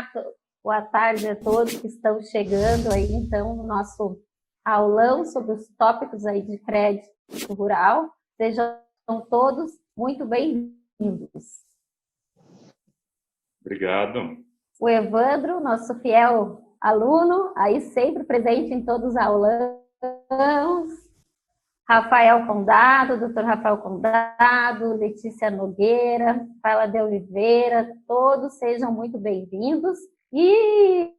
Olá, boa tarde a todos que estão chegando aí, então, no nosso aulão sobre os tópicos aí de crédito rural. Sejam todos muito bem-vindos. Obrigado. O Evandro, nosso fiel aluno, aí sempre presente em todos os aulões. Rafael Condado, doutor Rafael Condado, Letícia Nogueira, Paula de Oliveira, todos sejam muito bem-vindos. E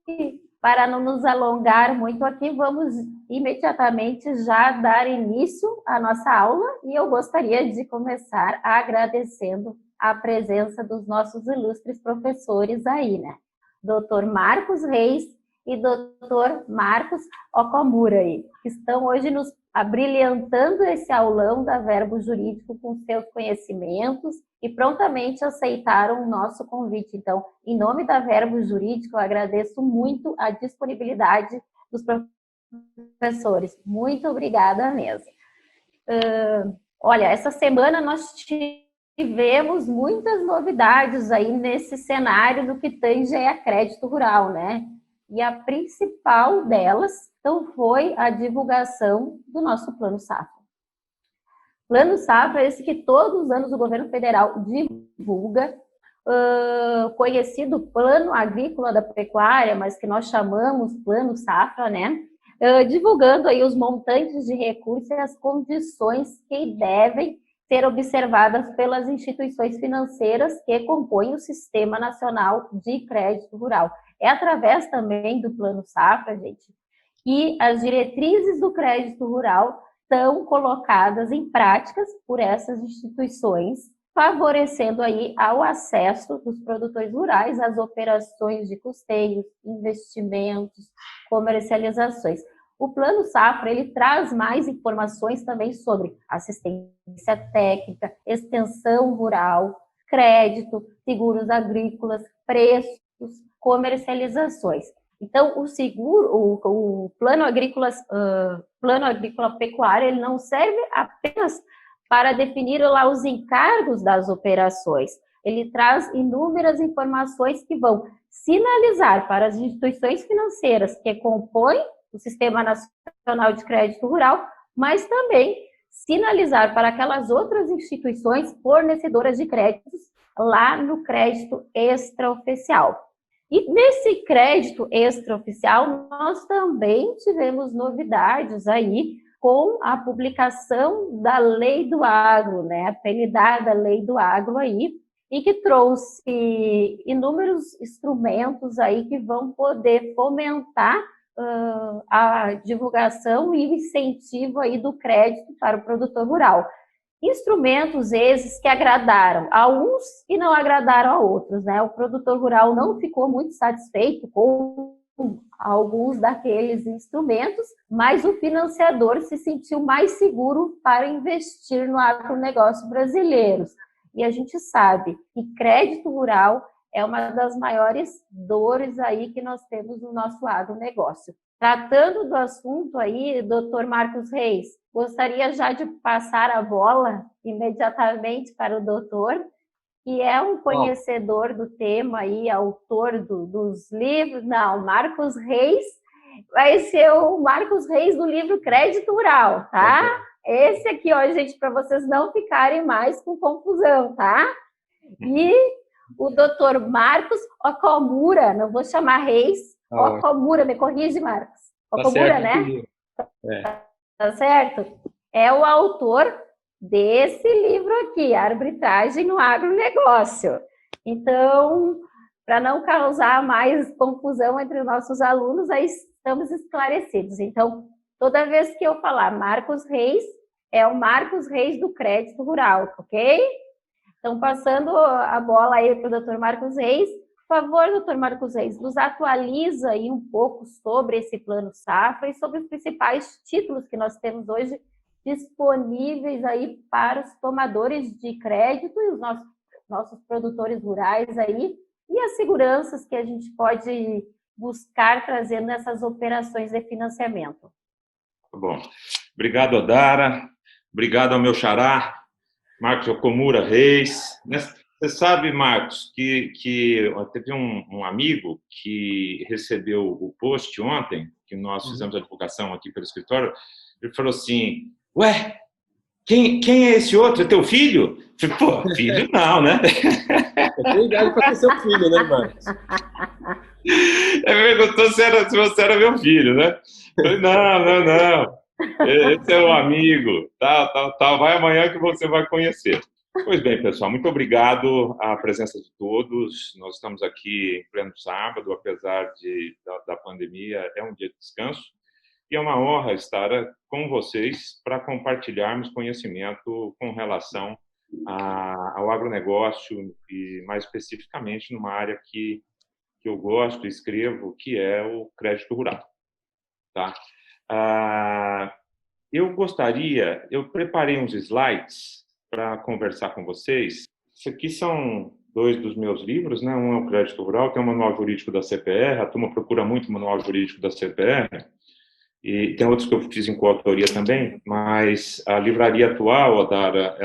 para não nos alongar muito aqui, vamos imediatamente já dar início à nossa aula e eu gostaria de começar agradecendo a presença dos nossos ilustres professores aí, né? Doutor Marcos Reis e doutor Marcos Okamura aí, que estão hoje nos abrilhantando esse aulão da Verbo Jurídico com seus conhecimentos e prontamente aceitaram o nosso convite. Então, em nome da Verbo Jurídico, eu agradeço muito a disponibilidade dos professores. Muito obrigada mesmo. Olha, essa semana nós tivemos muitas novidades aí nesse cenário do que tange a crédito rural, né? E a principal delas, então, foi a divulgação do nosso Plano Safra. Plano Safra é esse que todos os anos o governo federal divulga, conhecido Plano Agrícola da Pecuária, mas que nós chamamos Plano Safra, né? Divulgando aí os montantes de recursos e as condições que devem ser observadas pelas instituições financeiras que compõem o Sistema Nacional de Crédito Rural. É através também do Plano Safra, gente, que as diretrizes do crédito rural são colocadas em práticas por essas instituições, favorecendo aí ao acesso dos produtores rurais às operações de custeio, investimentos, comercializações. O Plano Safra, ele traz mais informações também sobre assistência técnica, extensão rural, crédito, seguros agrícolas, preços, comercializações. Então, o plano agrícola pecuário, ele não serve apenas para definir lá os encargos das operações. Ele traz inúmeras informações que vão sinalizar para as instituições financeiras que compõem o Sistema Nacional de Crédito Rural, mas também sinalizar para aquelas outras instituições fornecedoras de créditos lá no crédito extraoficial. E nesse crédito extraoficial, nós também tivemos novidades aí com a publicação da Lei do Agro, né? A penidada Lei do Agro aí, e que trouxe inúmeros instrumentos aí que vão poder fomentar a divulgação e o incentivo aí do crédito para o produtor rural. Instrumentos esses que agradaram a uns e não agradaram a outros, né? O produtor rural não ficou muito satisfeito com alguns daqueles instrumentos, mas o financiador se sentiu mais seguro para investir no agronegócio brasileiro. E a gente sabe que crédito rural é uma das maiores dores aí que nós temos no nosso agronegócio. Tratando do assunto aí, doutor Marcos Reis, gostaria já de passar a bola imediatamente para o doutor, que é um conhecedor do tema aí, autor dos livros. Não, Marcos Reis vai ser o Marcos Reis do livro Crédito Rural, tá? Esse aqui, ó, gente, para vocês não ficarem mais com confusão, tá? E o doutor Marcos Okamura, não vou chamar Reis, Okamura, me corrige, Marcos. Okamura, né? Tá certo? É o autor desse livro aqui, Arbitragem no Agronegócio. Então, para não causar mais confusão entre os nossos alunos, aí estamos esclarecidos. Então, toda vez que eu falar Marcos Reis, é o Marcos Reis do Crédito Rural, ok? Então, passando a bola aí para o doutor Marcos Reis. Por favor, doutor Marcos Reis, nos atualiza aí um pouco sobre esse Plano Safra e sobre os principais títulos que nós temos hoje disponíveis aí para os tomadores de crédito e os nossos produtores rurais aí, e as seguranças que a gente pode buscar trazendo nessas operações de financiamento. Tá bom. Obrigado, Odara. Obrigado ao meu xará, Marcos Okamura Reis. Você sabe, Marcos, que teve um amigo que recebeu o post ontem, que nós fizemos a divulgação aqui pelo escritório, ele falou assim, ué, quem é esse outro? É teu filho? Eu falei, pô, filho não, né? Tem idade para ter seu filho, né, Marcos? Ele perguntou se você era meu filho, né? Eu falei, não. Esse é um amigo, tal. Vai amanhã que você vai conhecer. Pois bem, pessoal, muito obrigado à presença de todos. Nós estamos aqui em pleno sábado, apesar da pandemia, é um dia de descanso. E é uma honra estar com vocês para compartilharmos conhecimento com relação ao agronegócio e, mais especificamente, numa área que eu gosto e escrevo, que é o crédito rural. Tá? Eu preparei uns slides para conversar com vocês. Isso aqui são 2 dos meus livros, né? Um é o Crédito Rural, tem o Manual Jurídico da CPR, a turma procura muito o Manual Jurídico da CPR, e tem outros que eu fiz em coautoria também, mas a livraria atual, Odara,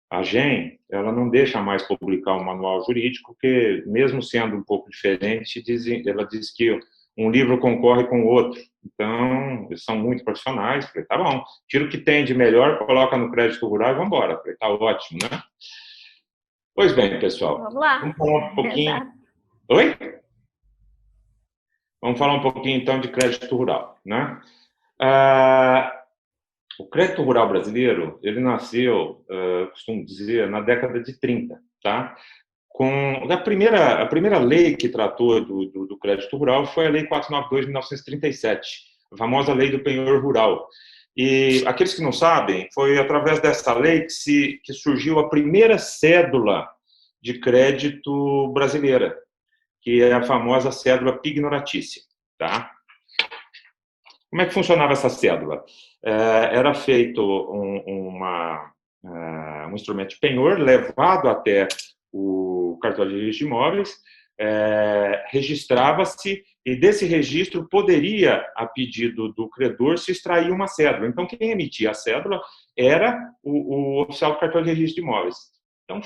a GEM, ela não deixa mais publicar o Manual Jurídico, porque, mesmo sendo um pouco diferente, ela diz que um livro concorre com o outro. Então, eles são muito profissionais. Falei, tá bom, tira o que tem de melhor, coloca no crédito rural e vamos embora. Falei, tá ótimo, né? Pois bem, pessoal. Vamos lá. Vamos falar um pouquinho... Exato. Oi? Vamos falar um pouquinho, então, de crédito rural, né? O crédito rural brasileiro, ele nasceu, costumo dizer, na década de 30, tá? A primeira lei que tratou do crédito rural foi a Lei 492 de 1937, a famosa Lei do Penhor Rural. E aqueles que não sabem, foi através dessa lei que surgiu a primeira cédula de crédito brasileira, que é a famosa cédula pignoratícia, tá? Como é que funcionava essa cédula? Era feito um instrumento de penhor levado até o cartório de registro de imóveis, registrava-se e desse registro poderia, a pedido do credor, se extrair uma cédula. Então, quem emitia a cédula era o oficial do cartório de registro de imóveis. Então,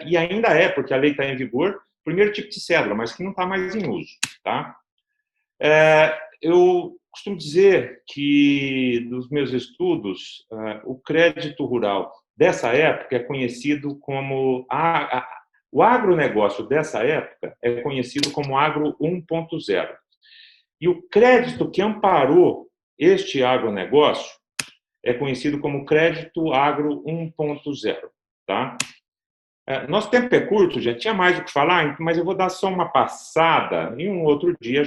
e ainda é, porque a lei está em vigor, o primeiro tipo de cédula, mas que não está mais em uso, tá? Eu costumo dizer que, dos meus estudos, o crédito rural dessa época é conhecido como... o agronegócio dessa época é conhecido como agro 1.0. E o crédito que amparou este agronegócio é conhecido como crédito agro 1.0. Tá? Nosso tempo é curto, gente, tinha mais o que falar, mas eu vou dar só uma passada. Em um outro dia,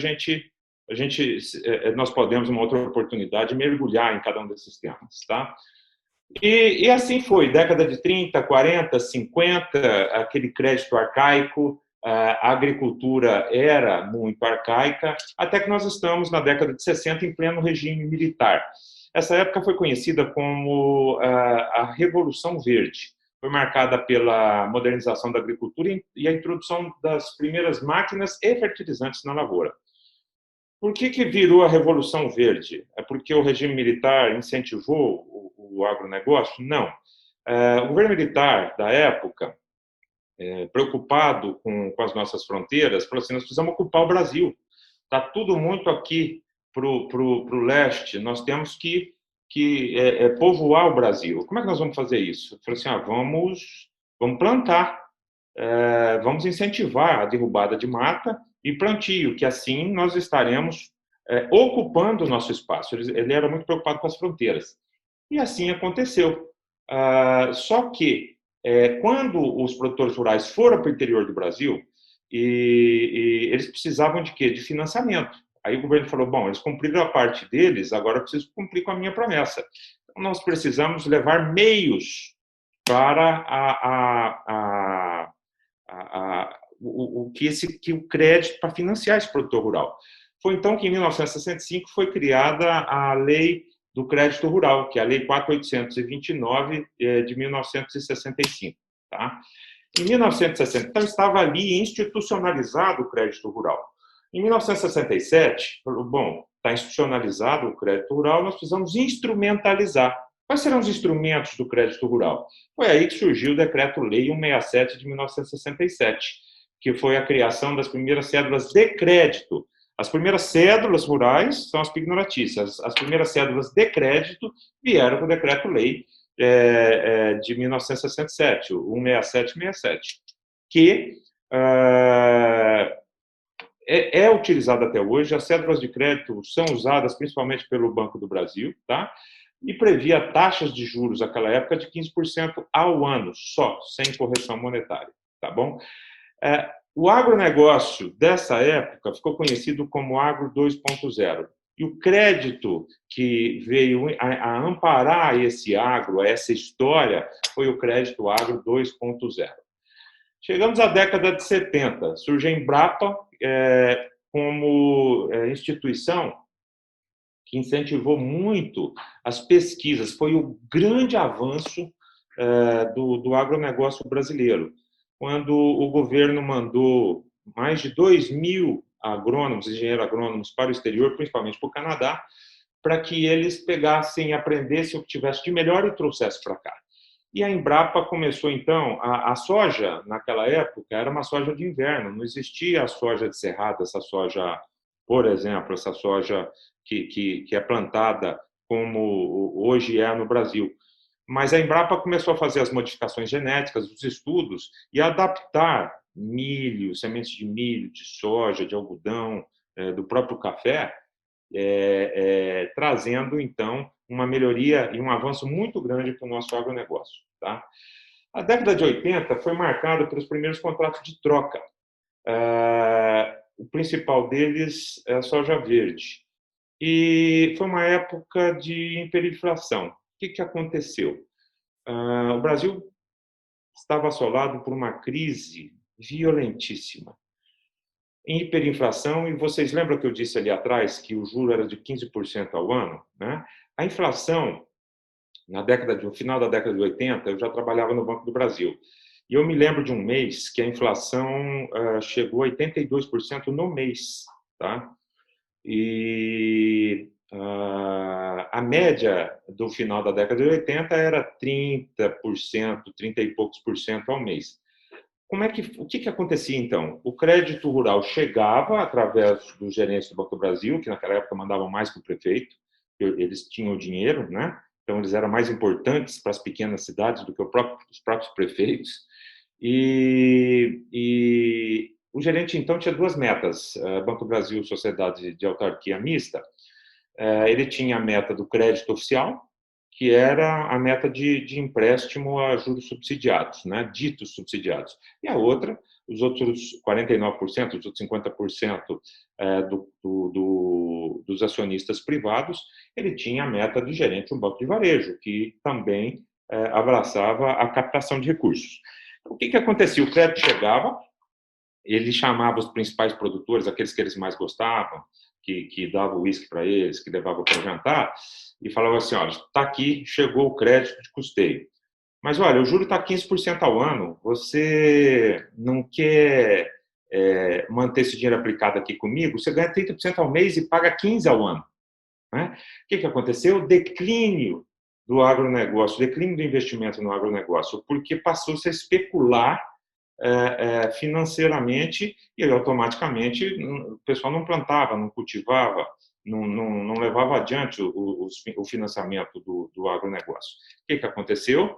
nós podemos, uma outra oportunidade, mergulhar em cada um desses temas. Tá? E assim foi, década de 30, 40, 50, aquele crédito arcaico, a agricultura era muito arcaica, até que nós estamos na década de 60 em pleno regime militar. Essa época foi conhecida como a Revolução Verde. Foi marcada pela modernização da agricultura e a introdução das primeiras máquinas e fertilizantes na lavoura. Por que virou a Revolução Verde? É porque o regime militar incentivou o agronegócio? Não. O governo militar da época, preocupado com as nossas fronteiras, falou assim, nós precisamos ocupar o Brasil. Está tudo muito aqui para o leste, nós temos que povoar o Brasil. Como é que nós vamos fazer isso? Falou assim, vamos plantar, vamos incentivar a derrubada de mata e plantio, que assim nós estaremos ocupando o nosso espaço. Ele era muito preocupado com as fronteiras. E assim aconteceu. Só que, quando os produtores rurais foram para o interior do Brasil, e eles precisavam de quê? De financiamento. Aí o governo falou, bom, eles cumpriram a parte deles, agora eu preciso cumprir com a minha promessa. Então, nós precisamos levar meios para que o crédito para financiar esse produtor rural. Foi então que, em 1965, foi criada a Lei do Crédito Rural, que é a Lei 4.829 de 1965. Tá? Em 1960, então, estava ali institucionalizado o crédito rural. Em 1967, falou, bom, está institucionalizado o crédito rural, nós precisamos instrumentalizar. Quais serão os instrumentos do crédito rural? Foi aí que surgiu o Decreto-Lei 167 de 1967, que foi a criação das primeiras cédulas de crédito. As primeiras cédulas rurais são as pignoratícias. As primeiras cédulas de crédito vieram com o Decreto-Lei de 1967, o 16767, que é utilizado até hoje. As cédulas de crédito são usadas principalmente pelo Banco do Brasil, tá? E previa taxas de juros naquela época de 15% ao ano, só, sem correção monetária, tá bom? O agronegócio dessa época ficou conhecido como Agro 2.0. E o crédito que veio a amparar esse agro, essa história, foi o crédito Agro 2.0. Chegamos à década de 70, surge a Embrapa como instituição que incentivou muito as pesquisas. Foi o grande avanço do agronegócio brasileiro, quando o governo mandou mais de 2.000 agrônomos, engenheiros agrônomos para o exterior, principalmente para o Canadá, para que eles pegassem, aprendessem o que tivesse de melhor e trouxessem para cá. E a Embrapa começou, então, a soja, naquela época, era uma soja de inverno, não existia a soja de cerrado, essa soja, por exemplo, essa soja que é plantada como hoje é no Brasil. Mas a Embrapa começou a fazer as modificações genéticas, os estudos, e adaptar milho, sementes de milho, de soja, de algodão, do próprio café, trazendo, então, uma melhoria e um avanço muito grande para o nosso agronegócio. Tá? A década de 80 foi marcada pelos primeiros contratos de troca. O principal deles é a soja verde. E foi uma época de hiperinflação. O que aconteceu? O Brasil estava assolado por uma crise violentíssima. Em hiperinflação, e vocês lembram que eu disse ali atrás que o juro era de 15% ao ano? Né? A inflação, no final da década de 80, eu já trabalhava no Banco do Brasil. E eu me lembro de um mês que a inflação chegou a 82% no mês. Tá? E a média do final da década de 80 era 30%, 30 e poucos por cento ao mês. O que acontecia, então? O crédito rural chegava através dos gerentes do Banco do Brasil, que naquela época mandavam mais que o prefeito, eles tinham o dinheiro, né? Então eles eram mais importantes para as pequenas cidades do que os próprios prefeitos. E o gerente, então, tinha duas metas. Banco do Brasil, Sociedade de Autarquia Mista, ele tinha a meta do crédito oficial, que era a meta de empréstimo a juros subsidiados, né, ditos subsidiados. E a outra, os outros 49%, os outros 50% dos acionistas privados, ele tinha a meta do gerente de um banco de varejo, que também abraçava a captação de recursos. O que acontecia? O crédito chegava, ele chamava os principais produtores, aqueles que eles mais gostavam, que dava o uísque para eles, que levava para jantar, e falava assim, olha, está aqui, chegou o crédito de custeio. Mas, olha, o juro está 15% ao ano, você não quer manter esse dinheiro aplicado aqui comigo? Você ganha 30% ao mês e paga 15% ao ano. Né? O que aconteceu? Declínio do agronegócio, declínio do investimento no agronegócio, porque passou-se a especular financeiramente e aí, automaticamente o pessoal não plantava, não cultivava, não levava adiante o financiamento do agronegócio. O que aconteceu?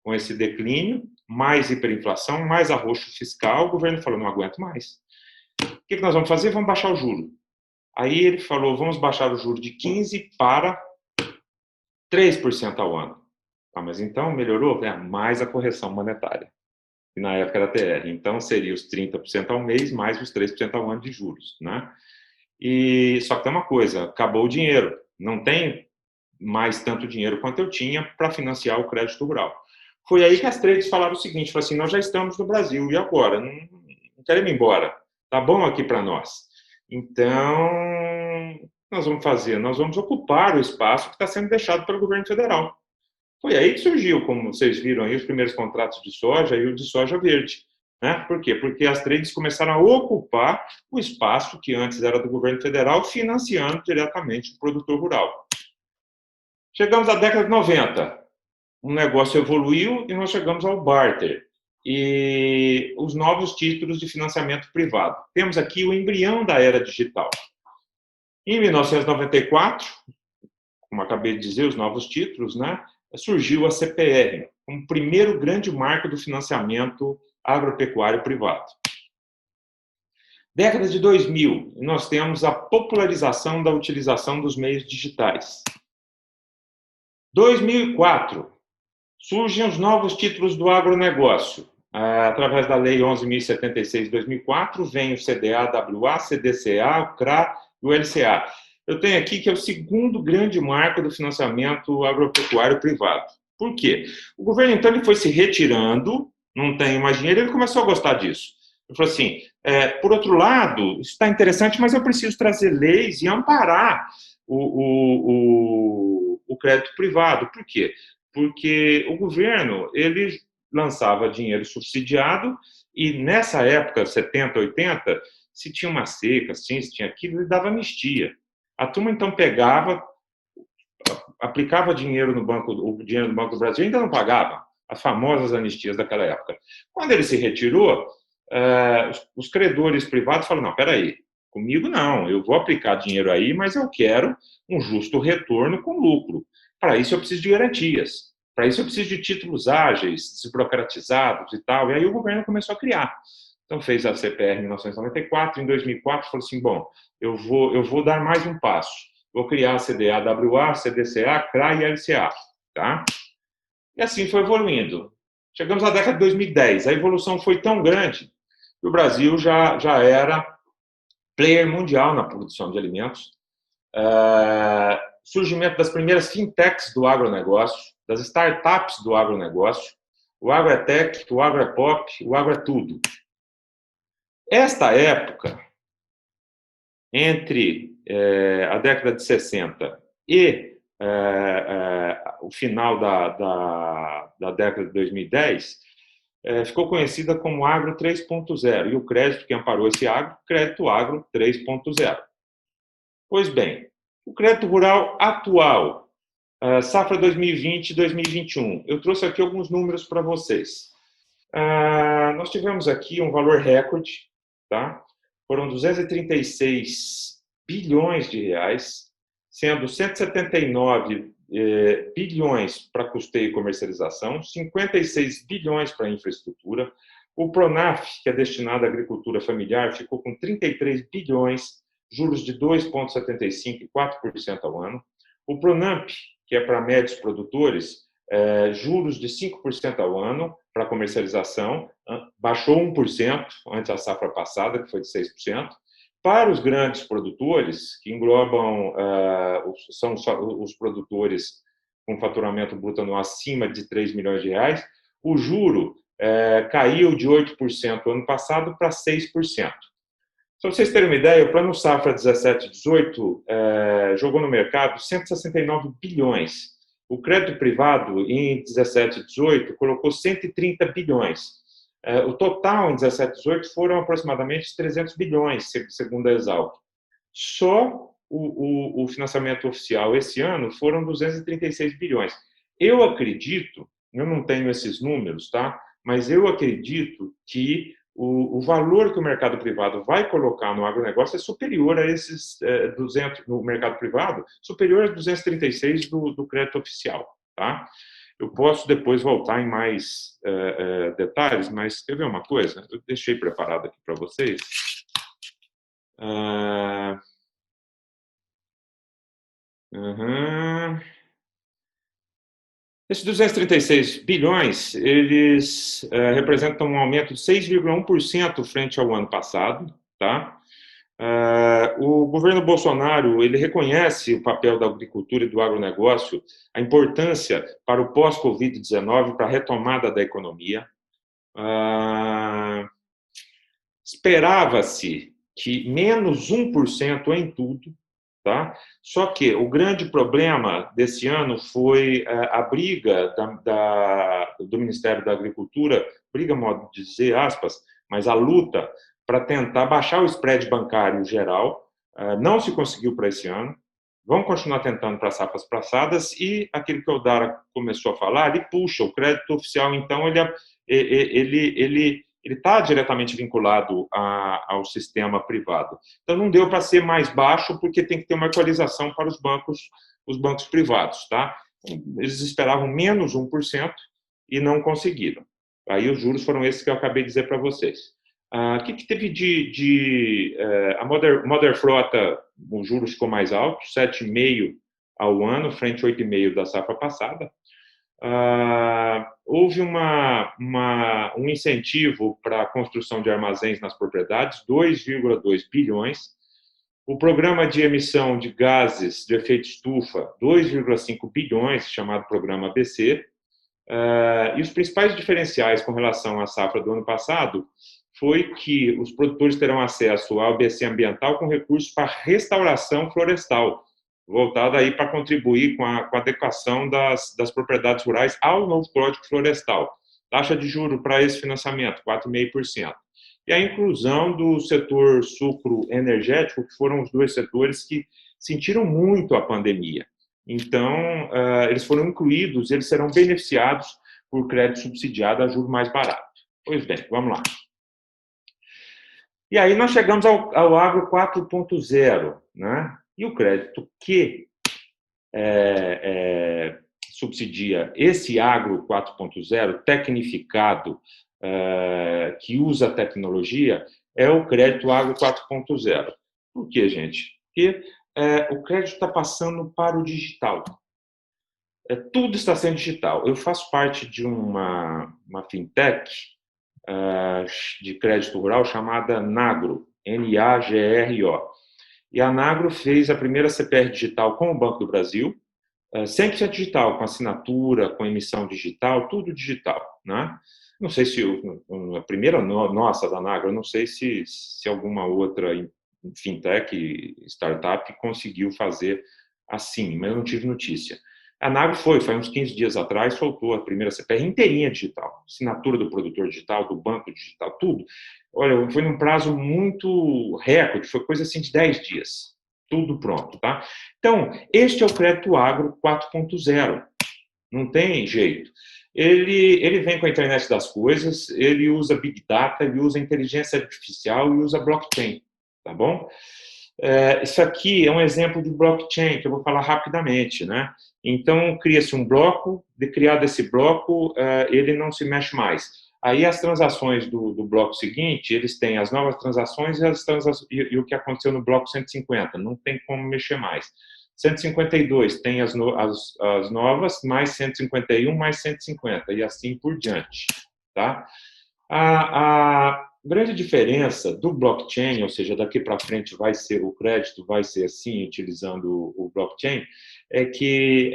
Com esse declínio, mais hiperinflação, mais arroxo fiscal, o governo falou, não aguento mais. O que nós vamos fazer? Vamos baixar o juro. Aí ele falou, vamos baixar o juro de 15% para 3% ao ano. Mas então melhorou? Mais a correção monetária, que na época era TR. Então seria os 30% ao mês, mais os 3% ao ano de juros. Né? E só que tem uma coisa, acabou o dinheiro. Não tem mais tanto dinheiro quanto eu tinha para financiar o crédito rural. Foi aí que as trades falaram o seguinte, falaram assim, nós já estamos no Brasil, e agora? Não queremos ir embora. Tá bom aqui para nós. Então, nós vamos fazer? Nós vamos ocupar o espaço que está sendo deixado pelo governo federal. Foi aí que surgiu, como vocês viram aí, os primeiros contratos de soja e o de soja verde. Né? Por quê? Porque as trades começaram a ocupar o espaço que antes era do governo federal, financiando diretamente o produtor rural. Chegamos à década de 90. Um negócio evoluiu e nós chegamos ao barter e os novos títulos de financiamento privado. Temos aqui o embrião da era digital. Em 1994, como acabei de dizer, os novos títulos, né, surgiu a CPR, como primeiro grande marco do financiamento agropecuário privado. Década de 2000, nós temos a popularização da utilização dos meios digitais. 2004, surgem os novos títulos do agronegócio. Através da Lei 11.076 de 2004, vem o CDA-WA, CDCA, o CRA e o LCA. Eu tenho aqui que é o segundo grande marco do financiamento agropecuário privado. Por quê? O governo, então, ele foi se retirando, não tem mais dinheiro, ele começou a gostar disso. Ele falou assim, por outro lado, isso está interessante, mas eu preciso trazer leis e amparar o crédito privado. Por quê? Porque o governo, ele lançava dinheiro subsidiado e nessa época, 70, 80, se tinha uma seca, assim, se tinha aquilo, ele dava anistia. A turma, então, pegava, aplicava dinheiro no Banco, o dinheiro no Banco do Brasil e ainda não pagava. As famosas anistias daquela época. Quando ele se retirou, os credores privados falaram, não, peraí, comigo não, eu vou aplicar dinheiro aí, mas eu quero um justo retorno com lucro. Para isso eu preciso de garantias, para isso eu preciso de títulos ágeis, desburocratizados e tal, e aí o governo começou a criar. Então fez a CPR em 1994, em 2004 falou assim, bom, eu vou dar mais um passo, vou criar a CDA-WA, CDCA, CRA e LCA, tá? E assim foi evoluindo. Chegamos à década de 2010, a evolução foi tão grande que o Brasil já era player mundial na produção de alimentos, surgimento das primeiras fintechs do agronegócio, das startups do agronegócio, o agro é tech, o agro é pop, o agro é tudo. Esta época, entre a década de 60 e o final da década de 2010, ficou conhecida como Agro 3.0, e o crédito que amparou esse agro, Crédito Agro 3.0. Pois bem, o crédito rural atual, safra 2020 e 2021, eu trouxe aqui alguns números para vocês. Nós tivemos aqui um valor recorde, tá? Foram 236 bilhões de reais, sendo 179 bilhões para custeio e comercialização, 56 bilhões para infraestrutura. O Pronaf, que é destinado à agricultura familiar, ficou com 33 bilhões, juros de 2,75% e 4% ao ano. O Pronamp, que é para médios produtores, juros de 5% ao ano para comercialização, baixou 1% antes da safra passada, que foi de 6%. Para os grandes produtores, que englobam, são os produtores com faturamento bruto anual acima de 3 milhões de reais, o juro caiu de 8% ano passado para 6%. Só para vocês terem uma ideia, o Plano Safra 17-18 jogou no mercado 169 bilhões. O crédito privado, em 17-18, colocou 130 bilhões. O total, em 17-18, foram aproximadamente 300 bilhões, segundo a Exalc. Só o financiamento oficial esse ano foram 236 bilhões. Eu acredito, eu não tenho esses números, tá? Mas eu acredito que o valor que o mercado privado vai colocar no agronegócio é superior a esses 200 no mercado privado, superior a 236 do crédito oficial, tá? Eu posso depois voltar em mais detalhes, mas quer ver uma coisa? Eu deixei preparado aqui para vocês. Esses 236 bilhões, eles representam um aumento de 6,1% frente ao ano passado, tá? O governo Bolsonaro, ele reconhece o papel da agricultura e do agronegócio, a importância para o pós-Covid-19, para a retomada da economia. Esperava-se que menos 1% em tudo, tá? Só que o grande problema desse ano foi a briga do Ministério da Agricultura, briga, modo de dizer, aspas, mas a luta para tentar baixar o spread bancário geral, não se conseguiu para esse ano, vamos continuar tentando para safras passadas, e aquilo que o Dara começou a falar, ele puxa, o crédito oficial, então, ele está diretamente vinculado ao sistema privado. Então, não deu para ser mais baixo, porque tem que ter uma equalização para os bancos privados. Tá? Eles esperavam menos 1% e não conseguiram. Aí os juros foram esses que eu acabei de dizer para vocês. O que teve a Modern Frota, os juros ficou mais alto, 7,5% ao ano, frente a 8,5% da safra passada. Houve um incentivo para a construção de armazéns nas propriedades, 2,2 bilhões. O programa de emissão de gases de efeito estufa, 2,5 bilhões, chamado Programa ABC. E os principais diferenciais com relação à safra do ano passado foi que os produtores terão acesso ao ABC ambiental com recursos para restauração florestal, voltada aí para contribuir com a adequação das propriedades rurais ao novo Código Florestal. Taxa de juros para esse financiamento, 4,5%. E a inclusão do setor sucroenergético, que foram os dois setores que sentiram muito a pandemia. Então, eles foram incluídos, eles serão beneficiados por crédito subsidiado a juro mais barato. Pois bem, vamos lá. E aí nós chegamos ao Agro 4.0, né? E o crédito que subsidia esse Agro 4.0, tecnificado, que usa tecnologia, é o crédito Agro 4.0. Por quê, gente? Porque o crédito está passando para o digital. Tudo está sendo digital. Eu faço parte de uma fintech de crédito rural chamada Nagro, N-A-G-R-O. E a Nagro fez a primeira CPR digital com o Banco do Brasil, 100% digital, com assinatura, com emissão digital, tudo digital, né? Não sei se a primeira nossa da Nagro, não sei se alguma outra fintech, startup, conseguiu fazer assim, mas eu não tive notícia. A Nagro foi uns 15 dias atrás, soltou a primeira CPR inteirinha digital, assinatura do produtor digital, do banco digital, tudo. Olha, foi num prazo muito recorde, foi coisa assim de 10 dias, tudo pronto, tá? Então, este é o crédito agro 4.0, não tem jeito. Ele vem com a internet das coisas, ele usa Big Data, ele usa inteligência artificial e usa blockchain, tá bom? Isso aqui é um exemplo de blockchain, que eu vou falar rapidamente, né? Então, cria-se um bloco, criado esse bloco, ele não se mexe mais. Aí, as transações do bloco seguinte, eles têm as novas transações e o que aconteceu no bloco 150, não tem como mexer mais. 152 tem as novas, mais 151, mais 150, e assim por diante, tá? A grande diferença do blockchain, ou seja, daqui para frente o crédito vai ser assim, utilizando o blockchain, é que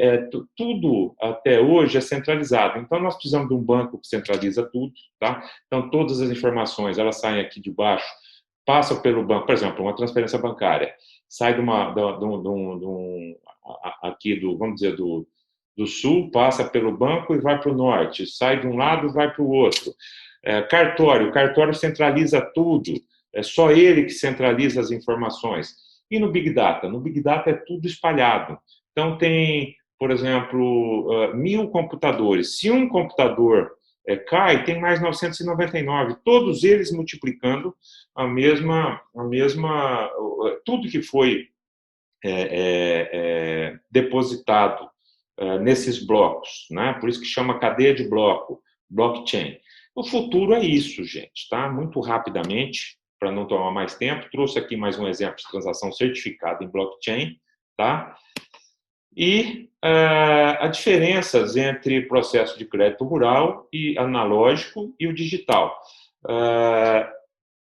tudo até hoje é centralizado. Então, nós precisamos de um banco que centraliza tudo, tá? Então, todas as informações, elas saem aqui de baixo, passam pelo banco, por exemplo, uma transferência bancária, sai vamos dizer, do sul, passa pelo banco e vai para o norte, sai de um lado e vai para o outro. O cartório centraliza tudo, é só ele que centraliza as informações. E no Big Data? No Big Data é tudo espalhado. Então, tem, por exemplo, 1.000 computadores. Se um computador cai, tem mais 999, todos eles multiplicando tudo que foi depositado nesses blocos, né? Por isso que chama cadeia de bloco, blockchain. O futuro é isso, gente, tá? Muito rapidamente, para não tomar mais tempo, trouxe aqui mais um exemplo de transação certificada em blockchain, tá? E as diferenças entre processo de crédito rural e analógico e o digital.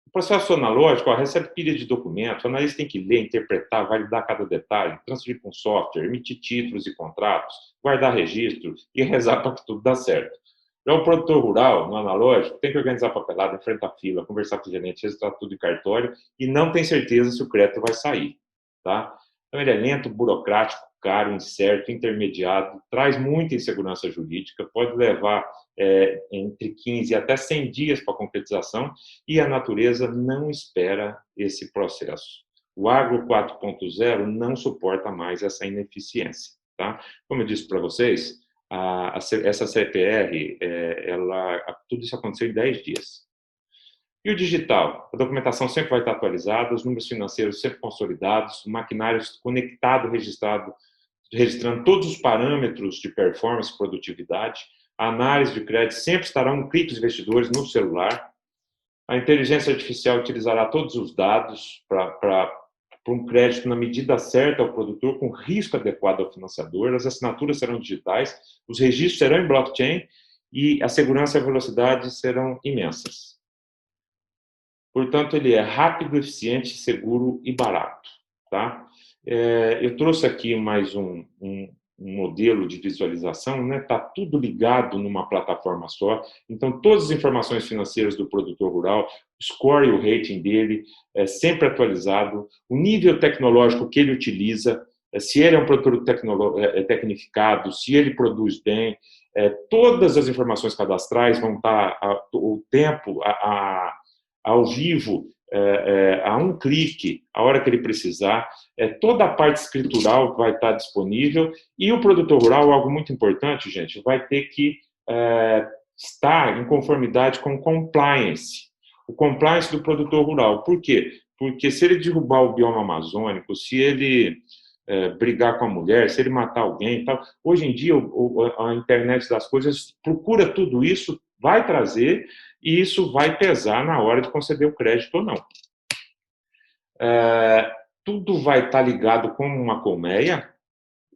O processo analógico, recebe pilha de documentos, o analista tem que ler, interpretar, validar cada detalhe, transferir para um software, emitir títulos e contratos, guardar registros e rezar para que tudo dê certo. Já o produtor rural, no analógico, tem que organizar papelada, enfrentar fila, conversar com o gerente, registrar tudo em cartório e não tem certeza se o crédito vai sair, tá? Então, ele é lento, burocrático, caro, incerto, intermediado, traz muita insegurança jurídica, pode levar entre 15 até 100 dias para a concretização e a natureza não espera esse processo. O agro 4.0 não suporta mais essa ineficiência, tá? Como eu disse para vocês, essa CPR, tudo isso aconteceu em 10 dias. E o digital? A documentação sempre vai estar atualizada, os números financeiros sempre consolidados, o maquinário conectado, registrando todos os parâmetros de performance e produtividade. A análise de crédito sempre estará um clique dos investidores no celular. A inteligência artificial utilizará todos os dados para um crédito na medida certa ao produtor, com risco adequado ao financiador. As assinaturas serão digitais, os registros serão em blockchain e a segurança e a velocidade serão imensas. Portanto, ele é rápido, eficiente, seguro e barato, tá? Eu trouxe aqui mais um modelo de visualização, né? Tá tudo ligado numa plataforma só. Então, todas as informações financeiras do produtor rural, o score e o rating dele é sempre atualizado, o nível tecnológico que ele utiliza, se ele é um produtor tecnificado, se ele produz bem, todas as informações cadastrais vão estar o tempo ao vivo, a um clique, a hora que ele precisar. Toda a parte escritural vai estar disponível e o produtor rural, algo muito importante, gente, vai ter que estar em conformidade com o compliance do produtor rural. Por quê? Porque se ele derrubar o bioma amazônico, se ele brigar com a mulher, se ele matar alguém e tal, hoje em dia a internet das coisas procura tudo isso, vai trazer, e isso vai pesar na hora de conceder o crédito ou não. Tudo vai estar ligado com uma colmeia,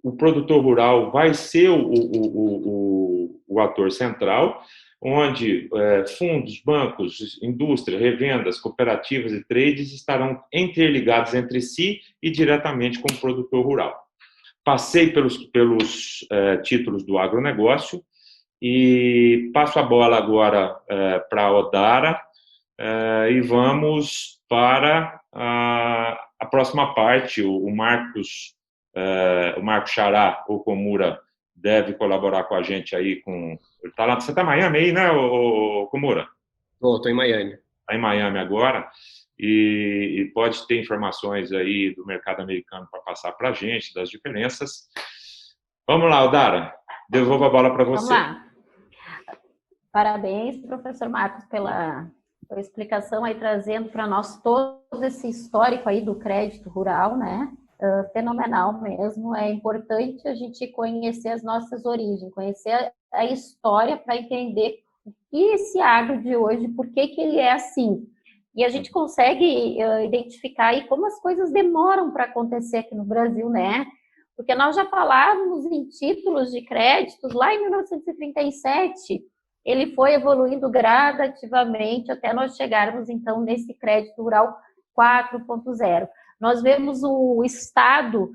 o produtor rural vai ser o ator central, onde fundos, bancos, indústria, revendas, cooperativas e trades estarão interligados entre si e diretamente com o produtor rural. Passei pelos títulos do agronegócio, e passo a bola agora para a Odara e vamos para a próxima parte. O Marcos Xará, o Komura, deve colaborar com a gente aí. Ele tá lá, você está em Miami aí, né, Komura? Estou em Miami. Está em Miami agora e pode ter informações aí do mercado americano para passar para a gente, das diferenças. Vamos lá, Odara, devolvo a bola para você. Vamos lá. Parabéns, professor Marcos, pela explicação aí, trazendo para nós todo esse histórico aí do crédito rural, né? Fenomenal mesmo. É importante a gente conhecer as nossas origens, conhecer a história para entender o que esse agro de hoje, por que ele é assim. E a gente consegue identificar aí como as coisas demoram para acontecer aqui no Brasil, né? Porque nós já falávamos em títulos de créditos lá em 1937, ele foi evoluindo gradativamente até nós chegarmos, então, nesse crédito rural 4.0. Nós vemos o Estado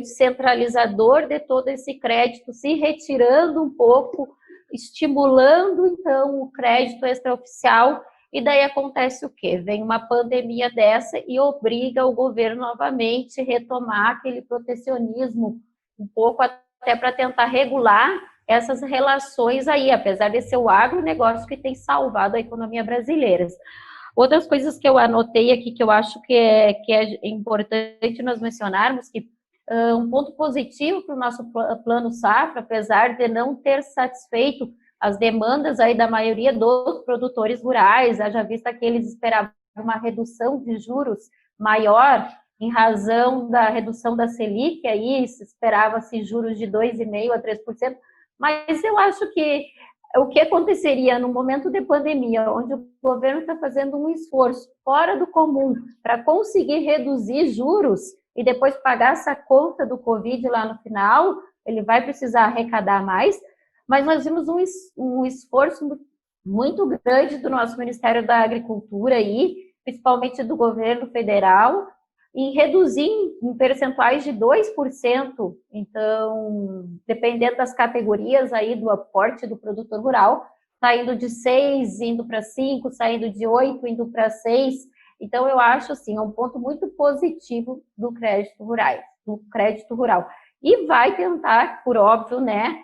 centralizador de todo esse crédito se retirando um pouco, estimulando, então, o crédito extraoficial, e daí acontece o quê? Vem uma pandemia dessa e obriga o governo novamente a retomar aquele protecionismo um pouco até para tentar regular essas relações aí, apesar de ser o agronegócio que tem salvado a economia brasileira. Outras coisas que eu anotei aqui, que eu acho que é importante nós mencionarmos, que um ponto positivo para o nosso plano safra, apesar de não ter satisfeito as demandas aí da maioria dos produtores rurais, haja vista que eles esperavam uma redução de juros maior, em razão da redução da Selic, aí se esperava-se juros de 2,5% a 3%, mas eu acho que o que aconteceria no momento de pandemia, onde o governo está fazendo um esforço fora do comum para conseguir reduzir juros e depois pagar essa conta do Covid lá no final, ele vai precisar arrecadar mais, mas nós vimos um esforço muito grande do nosso Ministério da Agricultura aí, principalmente do governo federal, em reduzir em percentuais de 2%, então, dependendo das categorias aí do aporte do produtor rural, saindo de 6, indo para 5, saindo de 8, indo para 6, então eu acho, assim, é um ponto muito positivo do crédito rural, e vai tentar, por óbvio, né,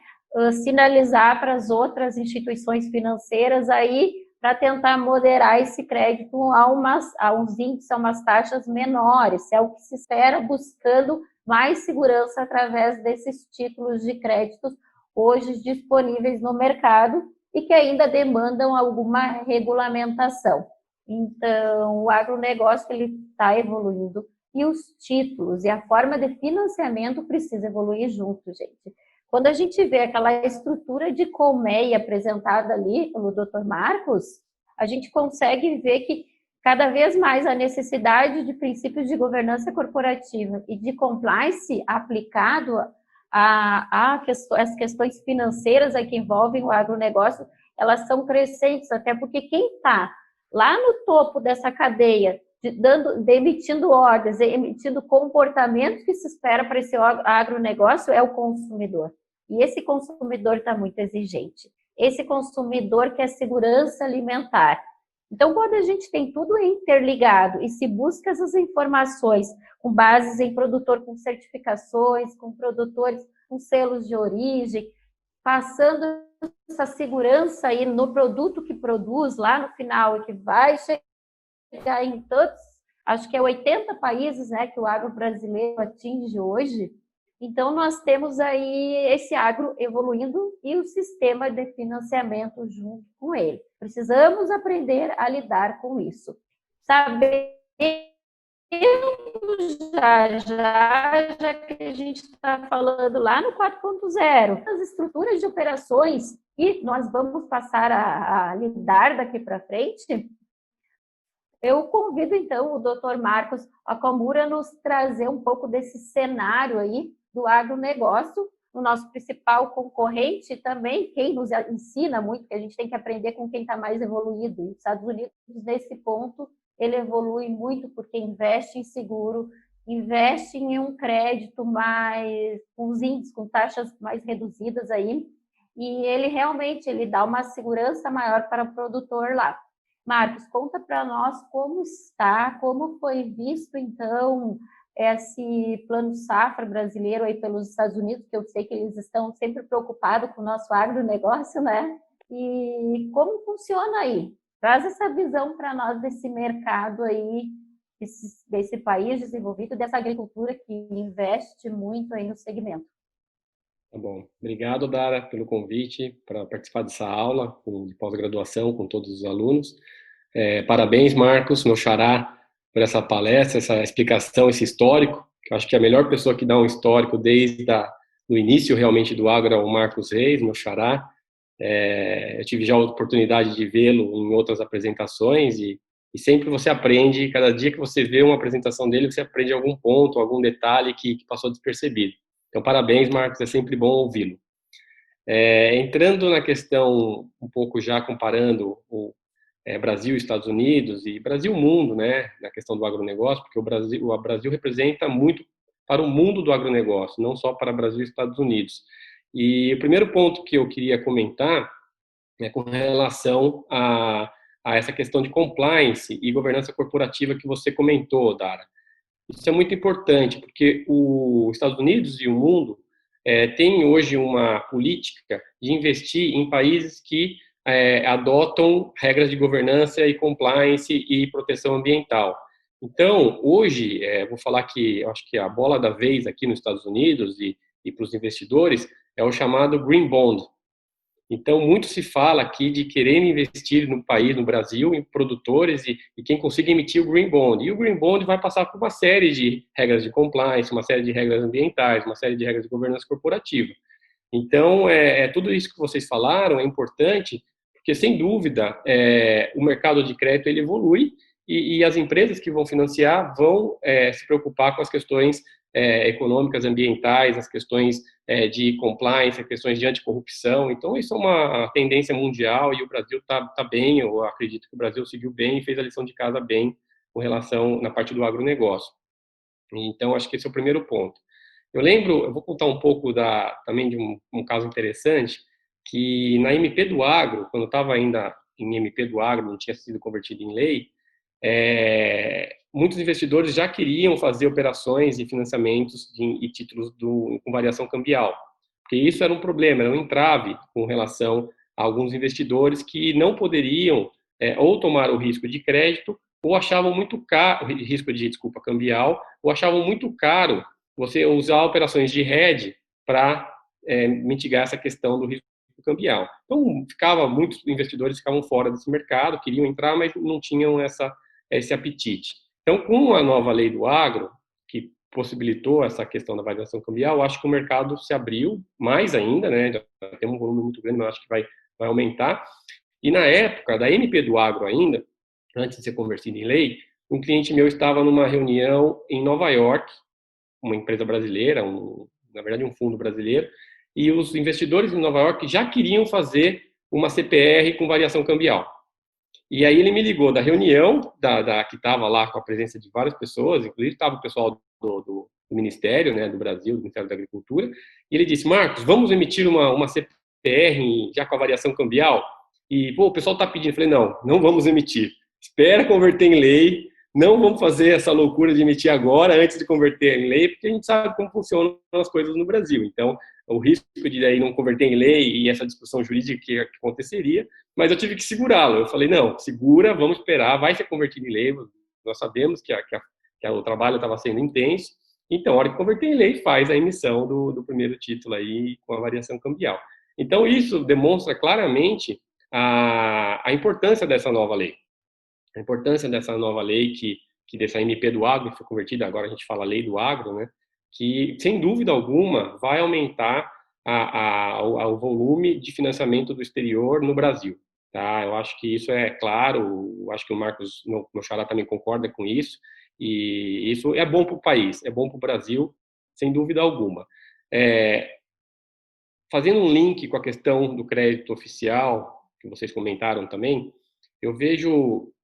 sinalizar para as outras instituições financeiras aí, para tentar moderar esse crédito a uns índices, a umas taxas menores. É o que se espera, buscando mais segurança através desses títulos de créditos hoje disponíveis no mercado e que ainda demandam alguma regulamentação. Então, o agronegócio está evoluindo e os títulos e a forma de financiamento precisa evoluir junto, gente. Quando a gente vê aquela estrutura de colmeia apresentada ali pelo Dr. Marcos, a gente consegue ver que cada vez mais a necessidade de princípios de governança corporativa e de compliance aplicado às questões financeiras que envolvem o agronegócio, elas são crescentes, até porque quem está lá no topo dessa cadeia, emitindo ordens, emitindo comportamentos que se espera para esse agronegócio é o consumidor. E esse consumidor está muito exigente. Esse consumidor quer segurança alimentar. Então, quando a gente tem tudo interligado e se busca essas informações com bases em produtor com certificações, com produtores com selos de origem, passando essa segurança aí no produto que produz lá no final e que vai chegar em todos, acho que é 80 países, né, que o agro brasileiro atinge hoje. Então, nós temos aí esse agro evoluindo e o sistema de financiamento junto com ele. Precisamos aprender a lidar com isso. Saber já que a gente está falando lá no 4.0, as estruturas de operações, e nós vamos passar a lidar daqui para frente, eu convido, então, o Dr. Marcos Okamura a nos trazer um pouco desse cenário aí do agronegócio, o nosso principal concorrente e também quem nos ensina muito, que a gente tem que aprender com quem está mais evoluído. E os Estados Unidos, nesse ponto, ele evolui muito porque investe em seguro, investe em um crédito mais, com os índices, com taxas mais reduzidas aí, e ele realmente dá uma segurança maior para o produtor lá. Marcos, conta para nós como está, como foi visto, então, esse plano safra brasileiro aí pelos Estados Unidos, que eu sei que eles estão sempre preocupados com o nosso agronegócio, né? E como funciona aí? Traz essa visão para nós desse mercado aí, desse país desenvolvido, dessa agricultura que investe muito aí no segmento. Tá bom. Obrigado, Dara, pelo convite para participar dessa aula de pós-graduação com todos os alunos. Parabéns, Marcos, meu xará, por essa palestra, essa explicação, esse histórico. Eu acho que a melhor pessoa que dá um histórico desde o início realmente do agro é o Marcos Reis, meu xará. Eu tive já a oportunidade de vê-lo em outras apresentações e sempre você aprende, cada dia que você vê uma apresentação dele, você aprende algum ponto, algum detalhe que passou despercebido. Então, parabéns, Marcos, é sempre bom ouvi-lo. Entrando na questão, um pouco já comparando o Brasil e Estados Unidos e Brasil-mundo, né, na questão do agronegócio, porque o Brasil representa muito para o mundo do agronegócio, não só para Brasil e Estados Unidos. E o primeiro ponto que eu queria comentar é com relação a essa questão de compliance e governança corporativa que você comentou, Dara. Isso é muito importante, porque os Estados Unidos e o mundo têm hoje uma política de investir em países que adotam regras de governança e compliance e proteção ambiental. Então, hoje, vou falar que eu acho que a bola da vez aqui nos Estados Unidos e para os investidores é o chamado Green Bond. Então, muito se fala aqui de querer investir no país, no Brasil, em produtores e quem consiga emitir o Green Bond. E o Green Bond vai passar por uma série de regras de compliance, uma série de regras ambientais, uma série de regras de governança corporativa. Então, tudo isso que vocês falaram é importante, porque, sem dúvida, o mercado de crédito ele evolui e as empresas que vão financiar vão se preocupar com as questões econômicas, ambientais, as questões de compliance, as questões de anticorrupção. Então, isso é uma tendência mundial e o Brasil está bem, eu acredito que o Brasil seguiu bem e fez a lição de casa bem com relação na parte do agronegócio. Então, acho que esse é o primeiro ponto. Eu vou contar um pouco também de um caso interessante, que na MP do Agro, quando eu estava ainda em MP do Agro, não tinha sido convertido em lei, muitos investidores já queriam fazer operações e financiamentos e títulos com variação cambial, porque isso era um problema, era um entrave com relação a alguns investidores que não poderiam ou tomaram o risco de crédito, ou achavam muito caro, risco de, desculpa, cambial, ou achavam muito caro você usar operações de hedge para mitigar essa questão do risco cambial. Então, muitos investidores ficavam fora desse mercado, queriam entrar, mas não tinham esse apetite. Então, com a nova lei do agro, que possibilitou essa questão da variação cambial, acho que o mercado se abriu mais ainda, né? Já tem um volume muito grande, mas acho que vai aumentar. E na época da MP do Agro ainda, antes de ser convertido em lei, um cliente meu estava numa reunião em Nova York, uma empresa brasileira, na verdade um fundo brasileiro, e os investidores em Nova York já queriam fazer uma CPR com variação cambial. E aí ele me ligou da reunião, que estava lá com a presença de várias pessoas, inclusive estava o pessoal do Ministério, né, do Brasil, do Ministério da Agricultura, e ele disse: Marcos, vamos emitir uma CPR já com a variação cambial? E, o pessoal está pedindo. Eu falei: não vamos emitir. Espera converter em lei, não vamos fazer essa loucura de emitir agora, antes de converter em lei, porque a gente sabe como funcionam as coisas no Brasil. Então, o risco de aí não converter em lei e essa discussão jurídica que aconteceria, mas eu tive que segurá-lo. Eu falei: não, segura, vamos esperar, vai ser convertido em lei, nós sabemos que o trabalho estava sendo intenso, então, a hora de converter em lei, faz a emissão do primeiro título aí com a variação cambial. Então, isso demonstra claramente a importância dessa nova lei. A importância dessa nova lei, que dessa MP do agro, que foi convertida, agora a gente fala lei do agro, né? Que, sem dúvida alguma, vai aumentar o volume de financiamento do exterior no Brasil. Tá? Eu acho que isso é claro, eu acho que o Marcos, meu xará, também concorda com isso, e isso é bom para o país, é bom para o Brasil, sem dúvida alguma. Fazendo um link com a questão do crédito oficial, que vocês comentaram também, eu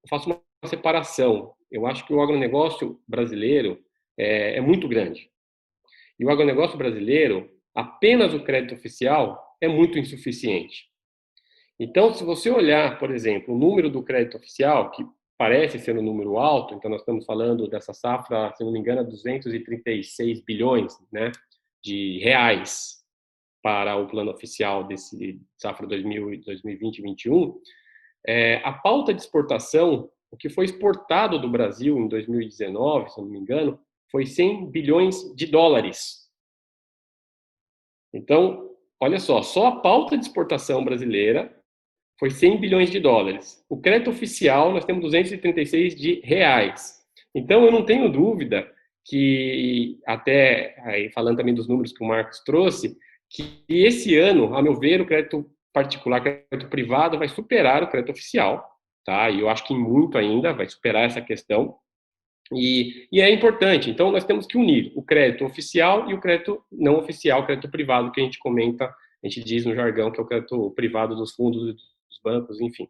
faço uma separação. Eu acho que o agronegócio brasileiro é muito grande. E o agronegócio brasileiro, apenas o crédito oficial é muito insuficiente. Então, se você olhar, por exemplo, o número do crédito oficial, que parece ser um número alto, então nós estamos falando dessa safra, se não me engano, 236 bilhões, né, de reais para o plano oficial desse safra 2020-2021, a pauta de exportação, o que foi exportado do Brasil em 2019, se não me engano, foi 100 bilhões de dólares. Então, olha só a pauta de exportação brasileira foi 100 bilhões de dólares. O crédito oficial, nós temos 236 de reais. Então, eu não tenho dúvida que, até aí, falando também dos números que o Marcos trouxe, que esse ano, a meu ver, o crédito particular, o crédito privado vai superar o crédito oficial, tá? E eu acho que muito ainda vai superar essa questão. E é importante. Então, nós temos que unir o crédito oficial e o crédito não oficial, o crédito privado, que a gente comenta, a gente diz no jargão, que é o crédito privado dos fundos, dos bancos, enfim.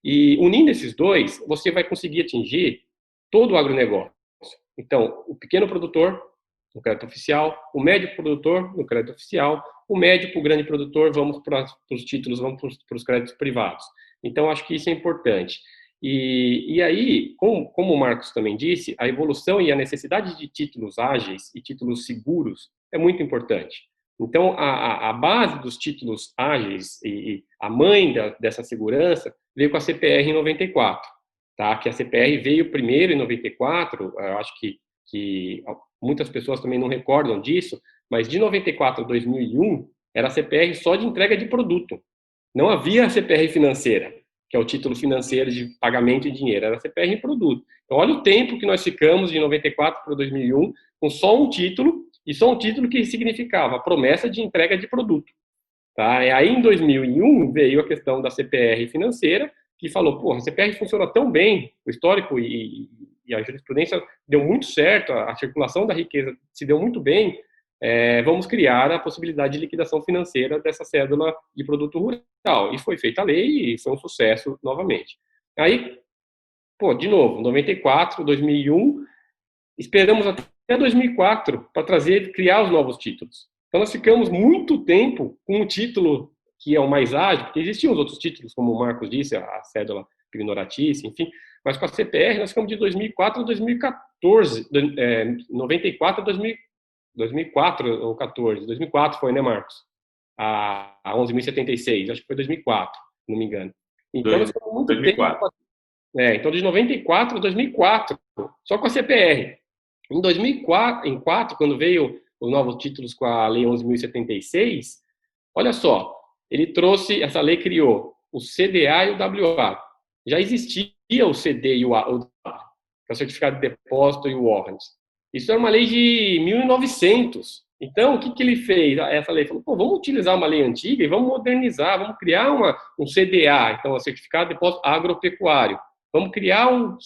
E unindo esses dois, você vai conseguir atingir todo o agronegócio. Então, o pequeno produtor, no crédito oficial, o médio produtor, no crédito oficial, o médio para o grande produtor, vamos para os títulos, vamos para os créditos privados. Então, acho que isso é importante. E aí, como o Marcos também disse, a evolução e a necessidade de títulos ágeis e títulos seguros é muito importante. Então, a base dos títulos ágeis e a mãe dessa segurança veio com a CPR em 94, tá? Que a CPR veio primeiro em 94, eu acho que muitas pessoas também não recordam disso, mas de 94 a 2001 era a CPR só de entrega de produto. Não havia a CPR financeira, que é o título financeiro de pagamento em dinheiro, era a CPR em produto. Então, olha o tempo que nós ficamos de 94 para 2001 com só um título, e só um título que significava a promessa de entrega de produto. Tá? E aí, em 2001, veio a questão da CPR financeira, que falou: a CPR funciona tão bem, o histórico e a jurisprudência deu muito certo, a circulação da riqueza se deu muito bem, vamos criar a possibilidade de liquidação financeira dessa cédula de produto rural. E foi feita a lei e foi um sucesso novamente. Aí, de novo, 94, 2001, esperamos até 2004 para criar os novos títulos. Então, nós ficamos muito tempo com um título que é o mais ágil, porque existiam os outros títulos, como o Marcos disse, a cédula pignoratícia, enfim, mas com a CPR nós ficamos de 2004 a 2014, 94 a 2004 ou 14, 2004 foi, né, Marcos? A 11.076, acho que foi 2004, se não me engano. Então, nós ficamos muito 2004. tempo Então de 94 a 2004, só com a CPR. Em 2004, quando veio os novos títulos com a Lei 11.076, olha só, essa lei criou o CDA e o WA. Já existia o CD e o WA, que é o Certificado de Depósito e o Warrant. Isso é uma lei de 1900. Então, o que ele fez? Essa lei falou, vamos utilizar uma lei antiga e vamos modernizar, vamos criar um CDA, então, o Certificado de Depósito Agropecuário. Vamos criar um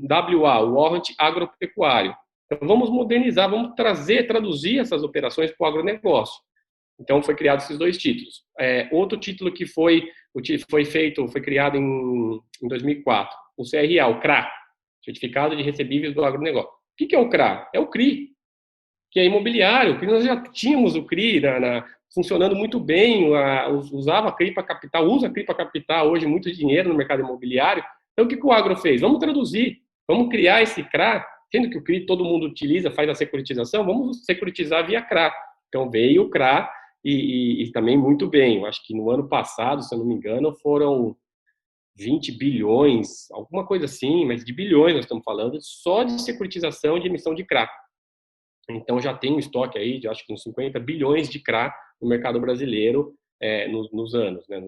WA, o Warrant Agropecuário. Então, vamos modernizar, vamos traduzir essas operações para o agronegócio. Então, foi criado esses dois títulos. Outro título que foi criado em 2004, o CRA, o CRA, Certificado de Recebíveis do Agronegócio. O que é o CRA? É o CRI, que é imobiliário, porque nós já tínhamos o CRI funcionando muito bem, usava CRI para captar, usa CRI para captar hoje muito dinheiro no mercado imobiliário. Então, o que o agro fez? Vamos traduzir, vamos criar esse CRA, sendo que o CRI todo mundo utiliza, faz a securitização, vamos securitizar via CRA. Então, veio o CRA e também muito bem. Eu acho que no ano passado, se eu não me engano, foram 20 bilhões, alguma coisa assim, mas de bilhões nós estamos falando, só de securitização de emissão de CRA. Então, já tem um estoque aí de, acho que uns 50 bilhões de CRA no mercado brasileiro nos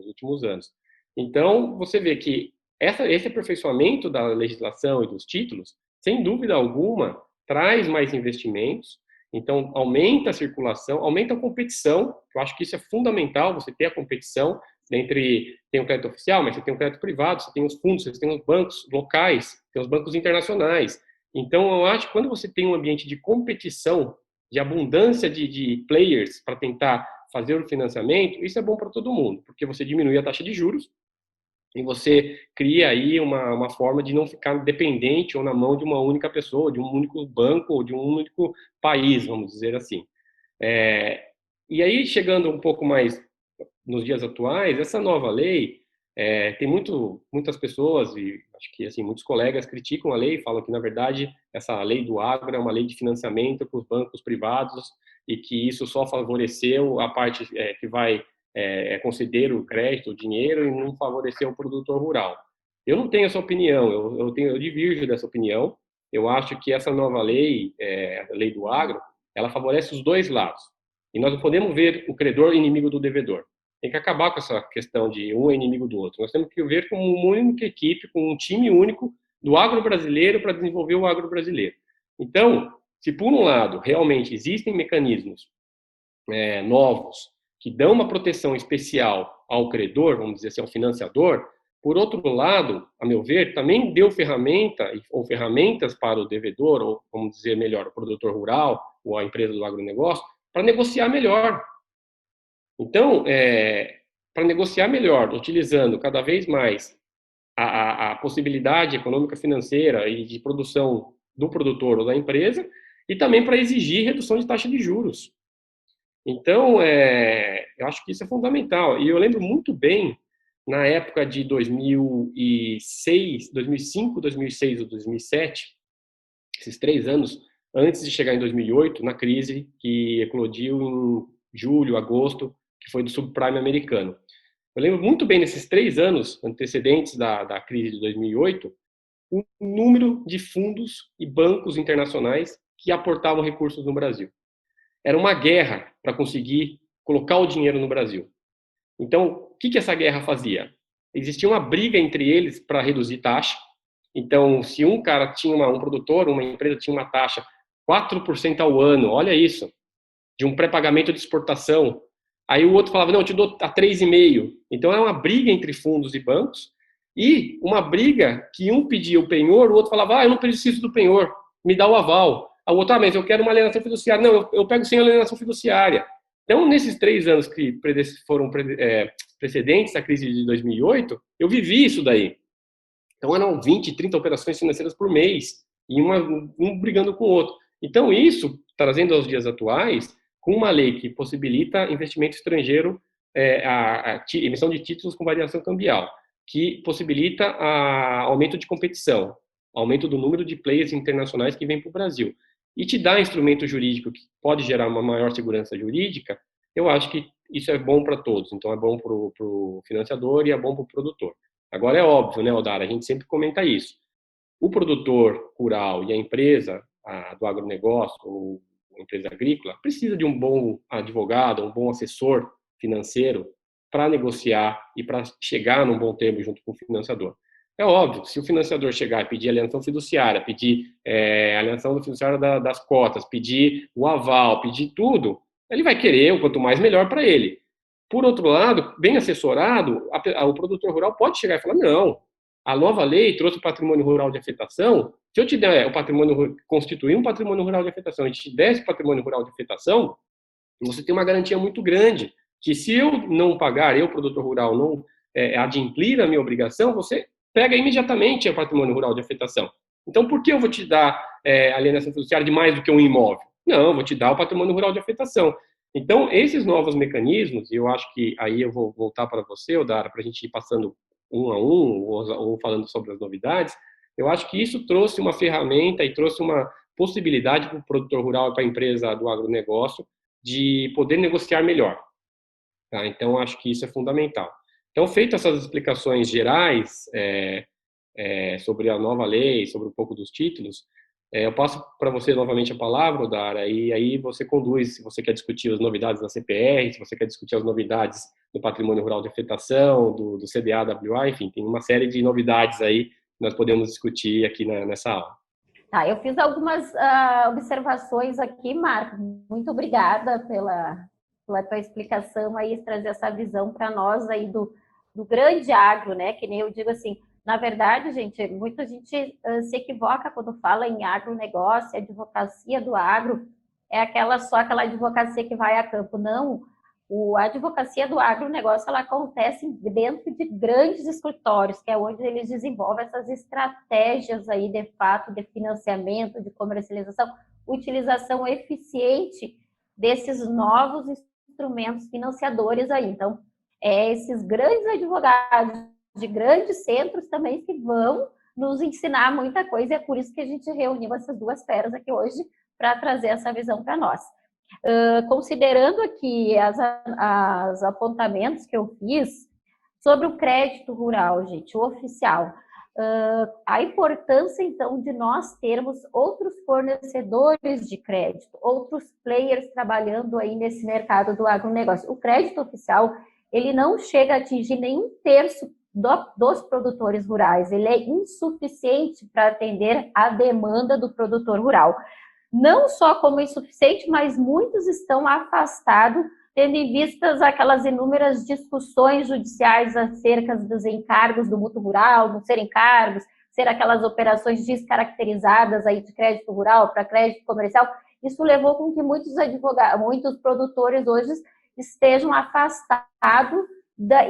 últimos anos. Então, você vê que esse aperfeiçoamento da legislação e dos títulos, sem dúvida alguma, traz mais investimentos, então aumenta a circulação, aumenta a competição, eu acho que isso é fundamental, você ter a competição tem o crédito oficial, mas você tem o crédito privado, você tem os fundos, você tem os bancos locais, tem os bancos internacionais. Então, eu acho que quando você tem um ambiente de competição, de abundância de players para tentar fazer o financiamento, isso é bom para todo mundo, porque você diminui a taxa de juros e você cria aí uma forma de não ficar dependente ou na mão de uma única pessoa, de um único banco ou de um único país, vamos dizer assim. E aí, chegando um pouco mais nos dias atuais, essa nova lei, tem muitas pessoas, e acho que assim, muitos colegas criticam a lei, falam que, na verdade, essa lei do agro é uma lei de financiamento para os bancos privados e que isso só favoreceu a parte que vai conceder o crédito, o dinheiro, e não favoreceu o produtor rural. Eu não tenho essa opinião, eu divirjo dessa opinião. Eu acho que essa nova lei, a lei do agro, ela favorece os dois lados. E nós não podemos ver o credor inimigo do devedor. Tem que acabar com essa questão de um é inimigo do outro. Nós temos que ver como uma única equipe, com um time único do agro brasileiro para desenvolver o agro brasileiro. Então, se por um lado realmente existem mecanismos novos que dão uma proteção especial ao credor, vamos dizer assim, ao financiador, por outro lado, a meu ver, também deu ferramentas para o devedor, ou vamos dizer melhor, o produtor rural ou a empresa do agronegócio, para negociar melhor. Então, para negociar melhor, utilizando cada vez mais a possibilidade econômica financeira e de produção do produtor ou da empresa, e também para exigir redução de taxa de juros. Então, eu acho que isso é fundamental. E eu lembro muito bem, na época de 2006, 2005, 2006 ou 2007, esses 3 anos, antes de chegar em 2008, na crise que eclodiu em julho, agosto, que foi do subprime americano. Eu lembro muito bem, nesses 3 anos antecedentes da crise de 2008, o número de fundos e bancos internacionais que aportavam recursos no Brasil. Era uma guerra para conseguir colocar o dinheiro no Brasil. Então, o que essa guerra fazia? Existia uma briga entre eles para reduzir taxa. Então, se um cara tinha um produtor, uma empresa tinha uma taxa 4% ao ano, olha isso, de um pré-pagamento de exportação, aí o outro falava, não, eu te dou a 3,5%. Então, é uma briga entre fundos e bancos, e uma briga que um pedia o penhor, o outro falava, eu não preciso do penhor, me dá o aval. O outro, mas eu quero uma alienação fiduciária. Não, eu pego sem alienação fiduciária. Então, nesses 3 anos que foram precedentes à crise de 2008, eu vivi isso daí. Então, eram 20, 30 operações financeiras por mês, e um brigando com o outro. Então, isso, trazendo aos dias atuais, com uma lei que possibilita investimento estrangeiro, a emissão de títulos com variação cambial, que possibilita aumento de competição, aumento do número de players internacionais que vêm para o Brasil, e te dá instrumento jurídico que pode gerar uma maior segurança jurídica, eu acho que isso é bom para todos. Então, é bom para o financiador e é bom para o produtor. Agora é óbvio, né, Odara, a gente sempre comenta isso. O produtor rural e a empresa do agronegócio, ou a empresa agrícola, precisa de um bom advogado, um bom assessor financeiro para negociar e para chegar num bom termo junto com o financiador. É óbvio, se o financiador chegar e pedir alienação fiduciária, pedir alienação fiduciária das cotas, pedir o aval, pedir tudo, ele vai querer o quanto mais melhor para ele. Por outro lado, bem assessorado, o produtor rural pode chegar e falar, não, a nova lei trouxe o patrimônio rural de afetação, se eu te der o patrimônio, constituir um patrimônio rural de afetação e te der esse patrimônio rural de afetação, você tem uma garantia muito grande que se eu não pagar, eu, produtor rural, não adimplir a minha obrigação, você pega imediatamente o patrimônio rural de afetação. Então, por que eu vou te dar alienação fiduciária de mais do que um imóvel? Não, eu vou te dar o patrimônio rural de afetação. Então, esses novos mecanismos, e eu acho que aí eu vou voltar para você, Odara, para a gente ir passando um a um, ou falando sobre as novidades, eu acho que isso trouxe uma ferramenta e trouxe uma possibilidade para o produtor rural e para a empresa do agronegócio de poder negociar melhor. Tá? Então, acho que isso é fundamental. Então, feitas essas explicações gerais sobre a nova lei, sobre um pouco dos títulos, eu passo para você novamente a palavra, Odara, e aí você conduz, se você quer discutir as novidades da CPR, se você quer discutir as novidades do Patrimônio Rural de Afetação, do CDA-WA, enfim, tem uma série de novidades aí que nós podemos discutir aqui nessa aula. Tá, eu fiz algumas observações aqui, Marco. Muito obrigada pela tua explicação aí, trazer essa visão para nós aí do grande agro, né? Que nem eu digo assim, na verdade, gente, muita gente se equivoca quando fala em agronegócio, advocacia do agro, só aquela advocacia que vai a campo. Não, a advocacia do agronegócio, ela acontece dentro de grandes escritórios, que é onde eles desenvolvem essas estratégias aí, de fato, de financiamento, de comercialização, utilização eficiente desses novos instrumentos financiadores aí. Então, esses grandes advogados de grandes centros também que vão nos ensinar muita coisa, e é por isso que a gente reuniu essas duas feras aqui hoje para trazer essa visão para nós. Considerando aqui os apontamentos que eu fiz sobre o crédito rural, gente, o oficial, a importância, então, de nós termos outros fornecedores de crédito, outros players trabalhando aí nesse mercado do agronegócio. O crédito oficial, ele não chega a atingir nem 1/3 dos produtores rurais, ele é insuficiente para atender a demanda do produtor rural. Não só como insuficiente, mas muitos estão afastados, tendo em vistas aquelas inúmeras discussões judiciais acerca dos encargos do mútuo rural, não ser encargos, ser aquelas operações descaracterizadas aí de crédito rural para crédito comercial. Isso levou com que muitos produtores hoje estejam afastados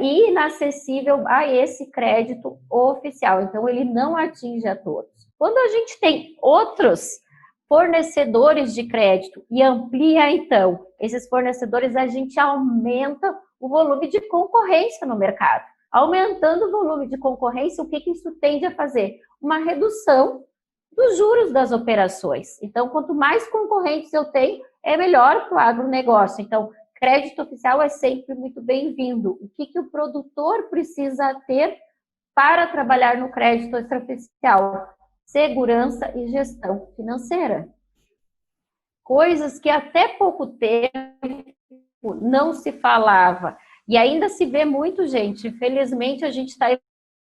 e inacessível a esse crédito oficial. Então, ele não atinge a todos. Quando a gente tem outros fornecedores de crédito e amplia, então, esses fornecedores, a gente aumenta o volume de concorrência no mercado. Aumentando o volume de concorrência, o que isso tende a fazer? Uma redução dos juros das operações. Então, quanto mais concorrentes eu tenho, é melhor para o agronegócio. Então, crédito oficial é sempre muito bem-vindo. O que o produtor precisa ter para trabalhar no crédito extraoficial? Segurança e gestão financeira. Coisas que até pouco tempo não se falava. E ainda se vê muito, gente. Infelizmente, a gente está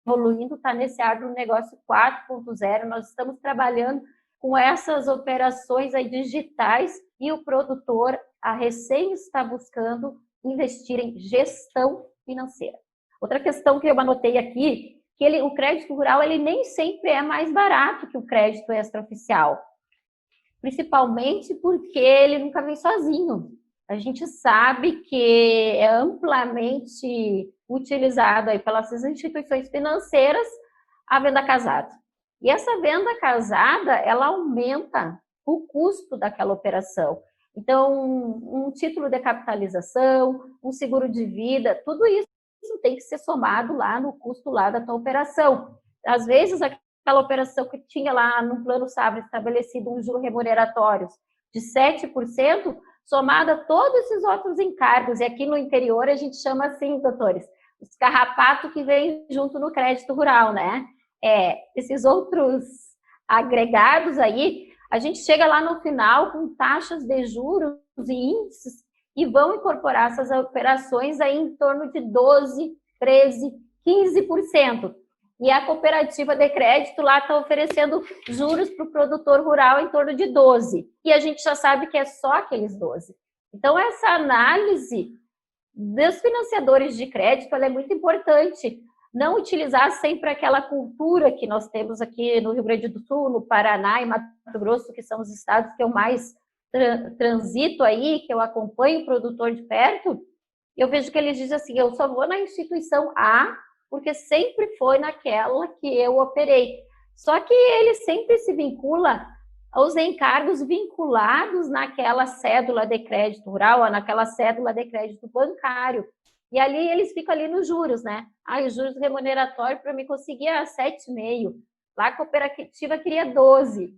evoluindo, está nesse agronegócio 4.0. Nós estamos trabalhando com essas operações aí digitais e o produtor a recém está buscando investir em gestão financeira. Outra questão que eu anotei aqui, que o crédito rural ele nem sempre é mais barato que o crédito extraoficial, principalmente porque ele nunca vem sozinho. A gente sabe que é amplamente utilizado aí pelas instituições financeiras a venda casada. E essa venda casada, ela aumenta o custo daquela operação. Então, um título de capitalização, um seguro de vida, tudo isso tem que ser somado lá no custo lá da tua operação. Às vezes, aquela operação que tinha lá no Plano Safra estabelecido um juro remuneratório de 7%, somado a todos esses outros encargos. E aqui no interior a gente chama assim, doutores, os carrapatos que vêm junto no crédito rural, né? Esses outros agregados aí, a gente chega lá no final com taxas de juros e índices e vão incorporar essas operações aí em torno de 12, 13, 15%. E a cooperativa de crédito lá está oferecendo juros para o produtor rural em torno de 12%. E a gente já sabe que é só aqueles 12%. Então, essa análise dos financiadores de crédito ela é muito importante. Não utilizar sempre aquela cultura que nós temos aqui no Rio Grande do Sul, no Paraná e Mato Grosso, que são os estados que eu mais transito aí, que eu acompanho o produtor de perto. Eu vejo que eles dizem assim, eu só vou na instituição A, porque sempre foi naquela que eu operei. Só que ele sempre se vincula aos encargos vinculados naquela cédula de crédito rural, ou naquela cédula de crédito bancário. E ali eles ficam ali nos juros, né? Os juros remuneratórios para mim conseguia 7,5. Lá a cooperativa queria 12.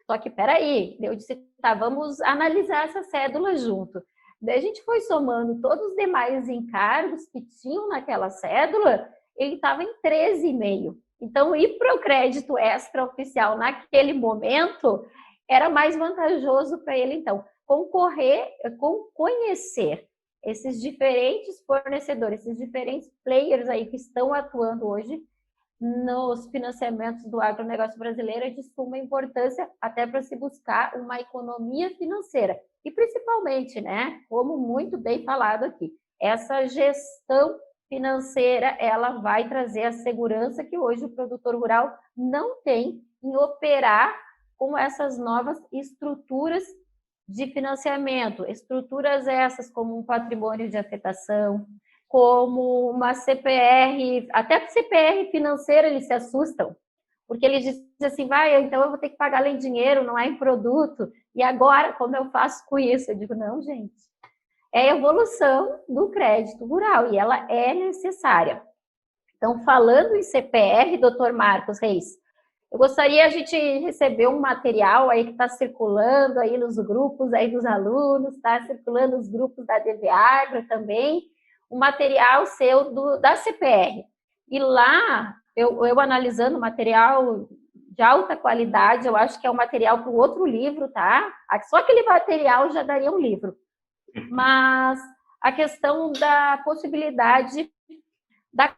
Só que, peraí, eu disse, tá, vamos analisar essa cédula junto. Daí a gente foi somando todos os demais encargos que tinham naquela cédula, ele estava em 13,5. Então, ir para o crédito extraoficial naquele momento era mais vantajoso para ele, então, conhecer esses diferentes fornecedores, esses diferentes players aí que estão atuando hoje nos financiamentos do agronegócio brasileiro é de suma importância até para se buscar uma economia financeira. E principalmente, né, como muito bem falado aqui, essa gestão financeira, ela vai trazer a segurança que hoje o produtor rural não tem em operar com essas novas estruturas de financiamento, estruturas essas como um patrimônio de afetação, como uma CPR, até a CPR financeira eles se assustam, porque eles dizem assim, então eu vou ter que pagar além de dinheiro, não é em produto, e agora como eu faço com isso? Eu digo, não, gente, é a evolução do crédito rural, e ela é necessária. Então, falando em CPR, doutor Marcos Reis, eu gostaria a gente receber um material aí que está circulando aí nos grupos aí dos alunos, está circulando nos grupos da DV Agro também, um material seu da CPR. E lá, eu analisando material de alta qualidade, eu acho que é um material para o outro livro, tá? Só aquele material já daria um livro. Mas a questão da possibilidade da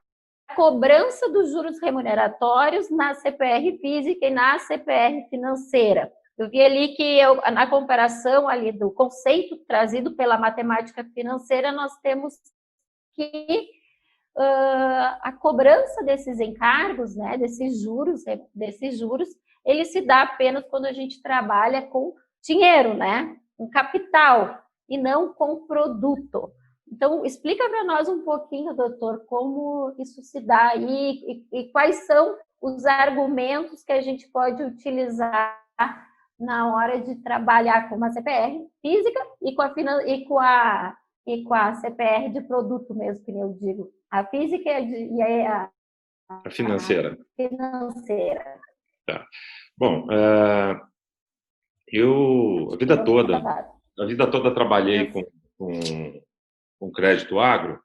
cobrança dos juros remuneratórios na CPR física e na CPR financeira. Eu vi ali que na comparação ali do conceito trazido pela matemática financeira, nós temos que a cobrança desses encargos, né, desses juros, ele se dá apenas quando a gente trabalha com dinheiro, né, com capital, e não com produto. Então, explica para nós um pouquinho, doutor, como isso se dá aí e quais são os argumentos que a gente pode utilizar na hora de trabalhar com uma CPR física e com a CPR de produto mesmo, que eu digo. A física e a financeira. Financeira. Tá. Bom, eu a vida toda trabalhei com crédito agro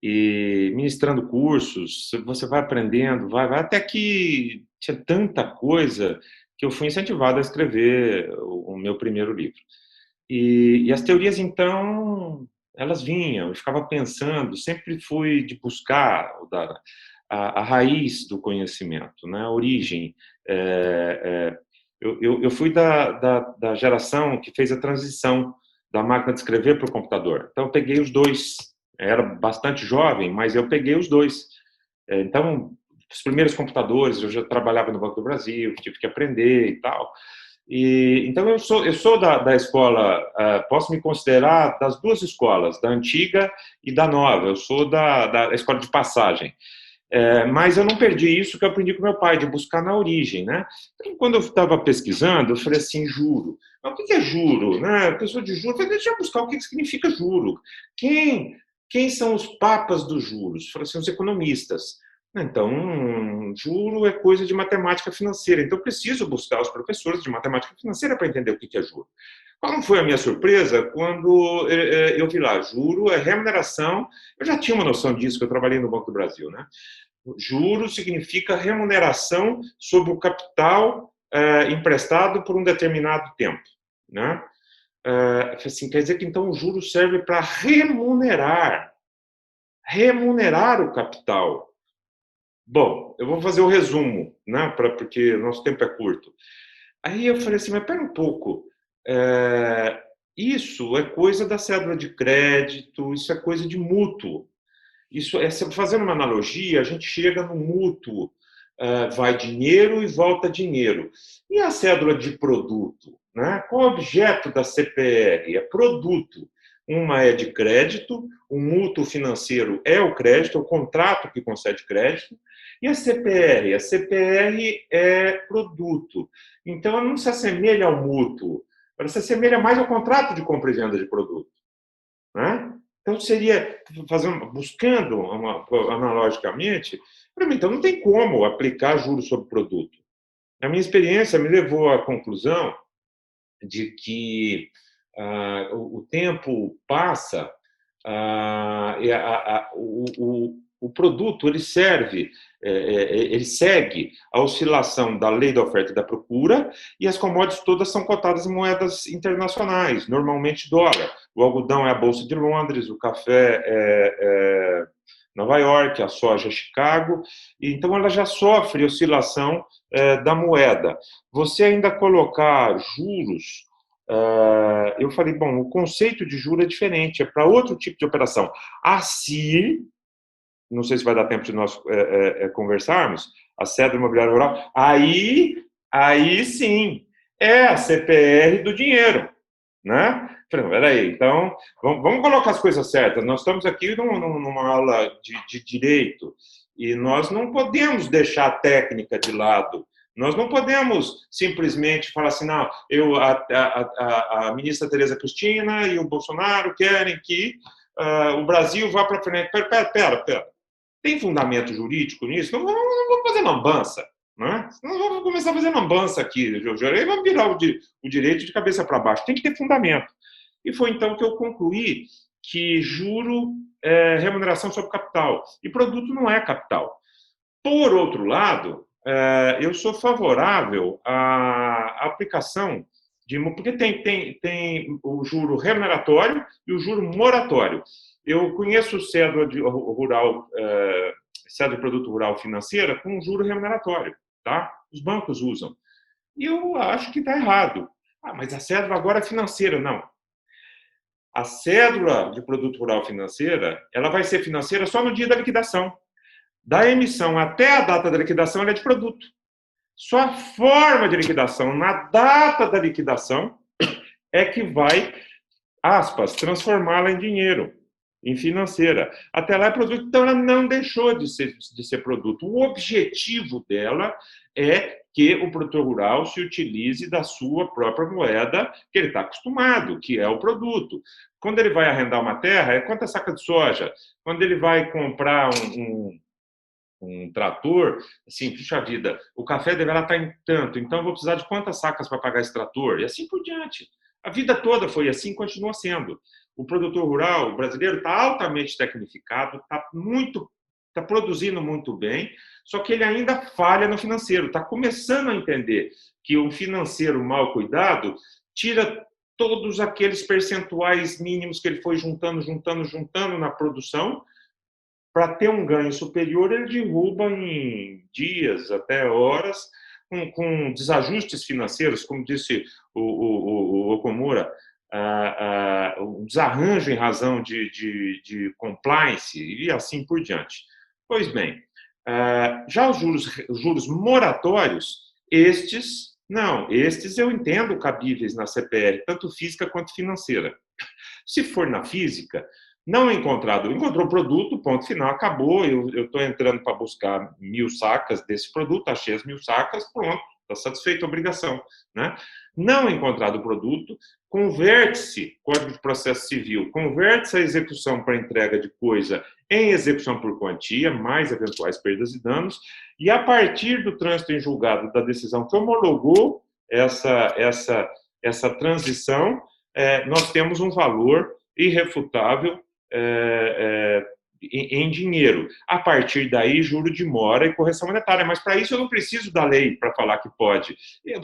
e ministrando cursos, você vai aprendendo, vai até que tinha tanta coisa que eu fui incentivado a escrever o meu primeiro livro. E as teorias, então, elas vinham, eu ficava pensando, sempre fui de buscar a raiz do conhecimento, né? A origem. Eu fui da geração que fez a transição da máquina de escrever para o computador. Então, eu peguei os dois. Era bastante jovem, mas eu peguei os dois. Então, os primeiros computadores, eu já trabalhava no Banco do Brasil, tive que aprender e tal. Então, eu sou da escola, posso me considerar das duas escolas, da antiga e da nova. Eu sou da escola de passagem. Mas eu não perdi isso que eu aprendi com meu pai, de buscar na origem, né? Então, quando eu estava pesquisando, eu falei assim, juro. Mas o que é juro? Né? A pessoa de juro, eu falei, deixa eu buscar o que significa juro. Quem são os papas dos juros? Eu falei assim, os economistas. Então, juro é coisa de matemática financeira. Então, eu preciso buscar os professores de matemática financeira para entender o que é juro. Qual não foi a minha surpresa quando eu vi lá, juro é remuneração. Eu já tinha uma noção disso, que eu trabalhei no Banco do Brasil, né? Juro significa remuneração sobre o capital emprestado por um determinado tempo, né? Assim, quer dizer que então o juro serve para remunerar o capital. Bom, eu vou fazer o resumo, né? Porque o nosso tempo é curto. Aí eu falei assim, mas pera um pouco, isso é coisa da cédula de crédito, isso é coisa de mútuo. Isso é, fazendo uma analogia, a gente chega no mútuo, vai dinheiro e volta dinheiro. E a cédula de produto? Né? Qual o objeto da CPR? É produto. Uma é de crédito, o mútuo financeiro é o crédito, é o contrato que concede crédito, e a CPR? A CPR é produto. Então, ela não se assemelha ao mútuo, ela se assemelha mais ao contrato de compra e venda de produto. Né? Então, seria, buscando analogicamente, para mim, então não tem como aplicar juros sobre produto. A minha experiência me levou à conclusão de que o tempo passa e o produto ele segue a oscilação da lei da oferta e da procura, e as commodities todas são cotadas em moedas internacionais, normalmente dólar. O algodão é a Bolsa de Londres, o café é Nova York, a soja é Chicago, então ela já sofre oscilação da moeda. Você ainda colocar juros, eu falei, bom, o conceito de juro é diferente, é para outro tipo de operação. Assim, não sei se vai dar tempo de nós conversarmos, a cédula imobiliária rural, aí sim, é a CPR do dinheiro, né? Falei, peraí, então, vamos colocar as coisas certas. Nós estamos aqui numa aula de direito e nós não podemos deixar a técnica de lado. Nós não podemos simplesmente falar assim, não, a ministra Tereza Cristina e o Bolsonaro querem que o Brasil vá para frente. Pera. Tem fundamento jurídico nisso? Não vamos fazer lambança. Né? Nós vamos começar a fazer lambança aqui, e vamos virar o direito de cabeça para baixo. Tem que ter fundamento. E foi então que eu concluí que juro é remuneração sobre capital. E produto não é capital. Por outro lado, eu sou favorável à aplicação de... Porque tem o juro remuneratório e o juro moratório. Eu conheço cédula de produto rural financeira com juro remuneratório. Tá? Os bancos usam. E eu acho que está errado. Mas a cédula agora é financeira. Não. A cédula de produto rural financeira, ela vai ser financeira só no dia da liquidação. Da emissão até a data da liquidação, ela é de produto. Só a forma de liquidação, na data da liquidação, é que vai, aspas, transformá-la em dinheiro, em financeira. Até lá é produto, então ela não deixou de ser produto. O objetivo dela é que o produtor rural se utilize da sua própria moeda que ele está acostumado, que é o produto. Quando ele vai arrendar uma terra, é quantas sacas de soja? Quando ele vai comprar um trator, assim, puxa vida, o café deverá estar em tanto, então eu vou precisar de quantas sacas para pagar esse trator? E assim por diante. A vida toda foi assim, continua sendo. O produtor rural brasileiro está altamente tecnificado, está produzindo muito bem, só que ele ainda falha no financeiro, está começando a entender que o financeiro mal cuidado tira todos aqueles percentuais mínimos que ele foi juntando na produção. Para ter um ganho superior, ele derruba em dias, até horas, com desajustes financeiros, como disse o Okumura, um desarranjo em razão de compliance e assim por diante. Pois bem, já os juros moratórios, estes eu entendo cabíveis na CPR, tanto física quanto financeira. Se for na física, não encontrou o produto, ponto final, acabou, eu estou entrando para buscar 1.000 sacas desse produto, achei as 1.000 sacas, pronto, está satisfeita a obrigação, né? Não encontrado o produto, converte-se, Código de Processo Civil, converte-se a execução para entrega de coisa em execução por quantia, mais eventuais perdas e danos, e a partir do trânsito em julgado da decisão que homologou essa transição, nós temos um valor irrefutável em dinheiro. A partir daí, juro de mora e correção monetária. Mas, para isso, eu não preciso da lei para falar que pode.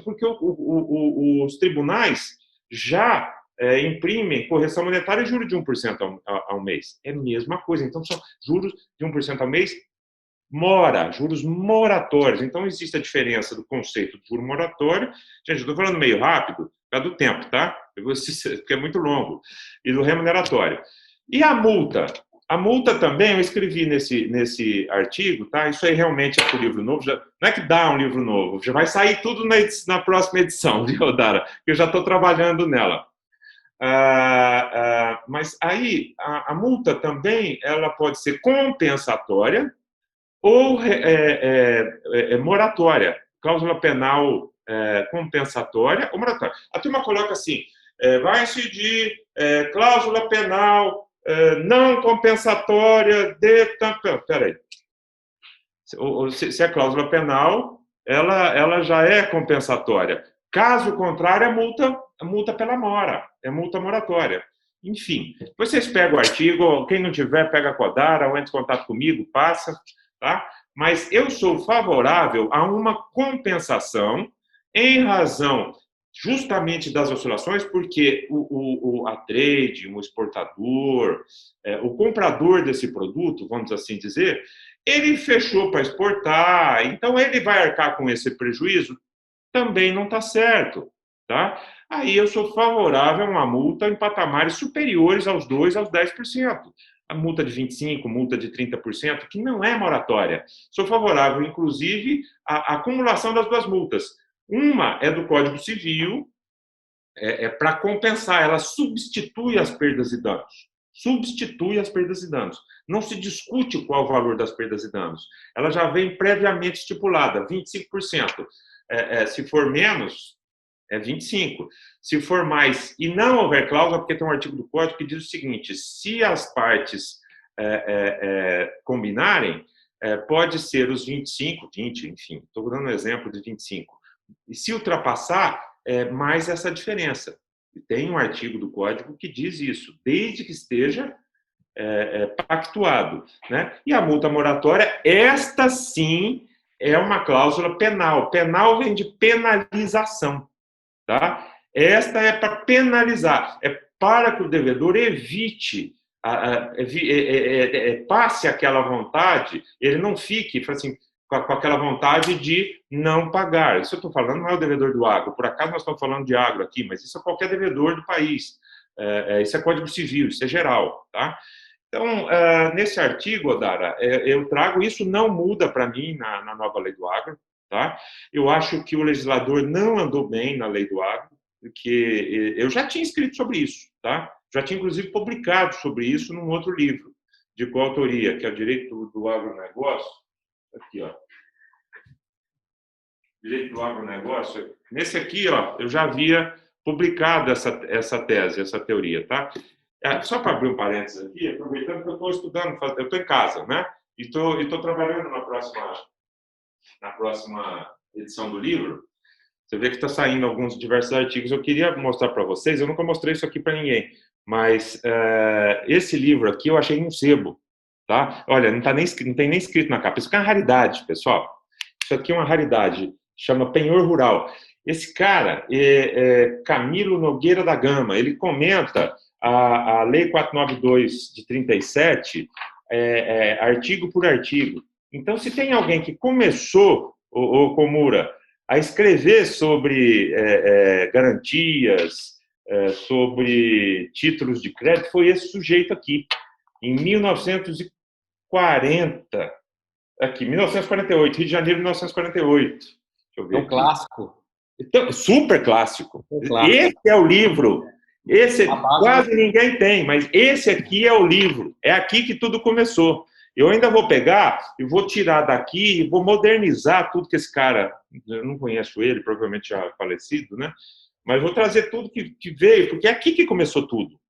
Porque os tribunais já imprimem correção monetária e juros de 1% ao mês. É a mesma coisa. Então, são juros de 1% ao mês, juros moratórios. Então, existe a diferença do conceito de juro moratório. Gente, eu estou falando meio rápido, por causa do tempo, tá? Porque é muito longo. E do remuneratório. E a multa? A multa também, eu escrevi nesse artigo, tá? Isso aí realmente é para o livro novo. Não é que dá um livro novo, já vai sair tudo na próxima edição, viu, Dara? Eu já estou trabalhando nela. Mas aí, a multa também, ela pode ser compensatória ou moratória. Cláusula penal compensatória ou moratória. A turma coloca assim, vai incidir cláusula penal não compensatória de... Peraí. Se é cláusula penal, ela já é compensatória. Caso contrário, é multa pela mora, é multa moratória. Enfim, vocês pegam o artigo, quem não tiver, pega a Codara, ou entra em contato comigo, passa, tá? Mas eu sou favorável a uma compensação em razão justamente das oscilações, porque a trade, o exportador, o comprador desse produto, vamos assim dizer, ele fechou para exportar, então ele vai arcar com esse prejuízo, também não está certo, tá? Aí eu sou favorável a uma multa em patamares superiores aos 2%, aos 10%. A multa de 25%, multa de 30%, que não é moratória. Sou favorável, inclusive, à acumulação das duas multas. Uma é do Código Civil, para compensar, ela substitui as perdas e danos. Substitui as perdas e danos. Não se discute qual o valor das perdas e danos. Ela já vem previamente estipulada, 25%. Se for menos, é 25%. Se for mais e não houver cláusula, porque tem um artigo do Código que diz o seguinte, se as partes combinarem, pode ser os 25, 20, enfim, estou dando um exemplo de 25. E se ultrapassar, mais essa diferença. E tem um artigo do Código que diz isso, desde que esteja pactuado, né? E a multa moratória, esta sim é uma cláusula penal. Penal vem de penalização, tá? Esta é para penalizar, é para que o devedor evite, passe aquela vontade, ele não fique assim, com aquela vontade de não pagar. Isso eu estou falando não é o devedor do agro, por acaso nós estamos falando de agro aqui, mas isso é qualquer devedor do país. Isso é Código Civil, isso é geral, tá? Então, nesse artigo, Odara, eu trago, isso não muda para mim na nova lei do agro, tá? Eu acho que o legislador não andou bem na lei do agro, porque eu já tinha escrito sobre isso, tá? Já tinha, inclusive, publicado sobre isso num outro livro, de coautoria, que é o Direito do Agronegócio. Aqui, ó. Direito do Agronegócio. Nesse aqui, ó, eu já havia publicado essa tese, essa teoria, tá? Só para abrir um parênteses aqui, aproveitando que eu estou estudando, eu estou em casa, né? E estou trabalhando na próxima edição do livro. Você vê que está saindo alguns diversos artigos. Eu queria mostrar para vocês, eu nunca mostrei isso aqui para ninguém, mas esse livro aqui eu achei um sebo, tá? Olha, não tem nem escrito na capa. Isso aqui é uma raridade, pessoal. Isso aqui é uma raridade. Chama Penhor Rural. Esse cara é Camilo Nogueira da Gama. Ele comenta a Lei 492 de 37, artigo por artigo. Então, se tem alguém que começou, o Komura, a escrever sobre garantias, sobre títulos de crédito, foi esse sujeito aqui, em 1940. Aqui, 1948, Rio de Janeiro, 1948. Deixa eu ver. É um clássico. Então, super clássico. Clássico. Esse é o livro. Esse quase ninguém tem, mas esse aqui é o livro. É aqui que tudo começou. Eu ainda vou pegar e vou tirar daqui e vou modernizar tudo que esse cara, eu não conheço ele, provavelmente já falecido, né? Mas vou trazer tudo que veio, porque é aqui que começou tudo.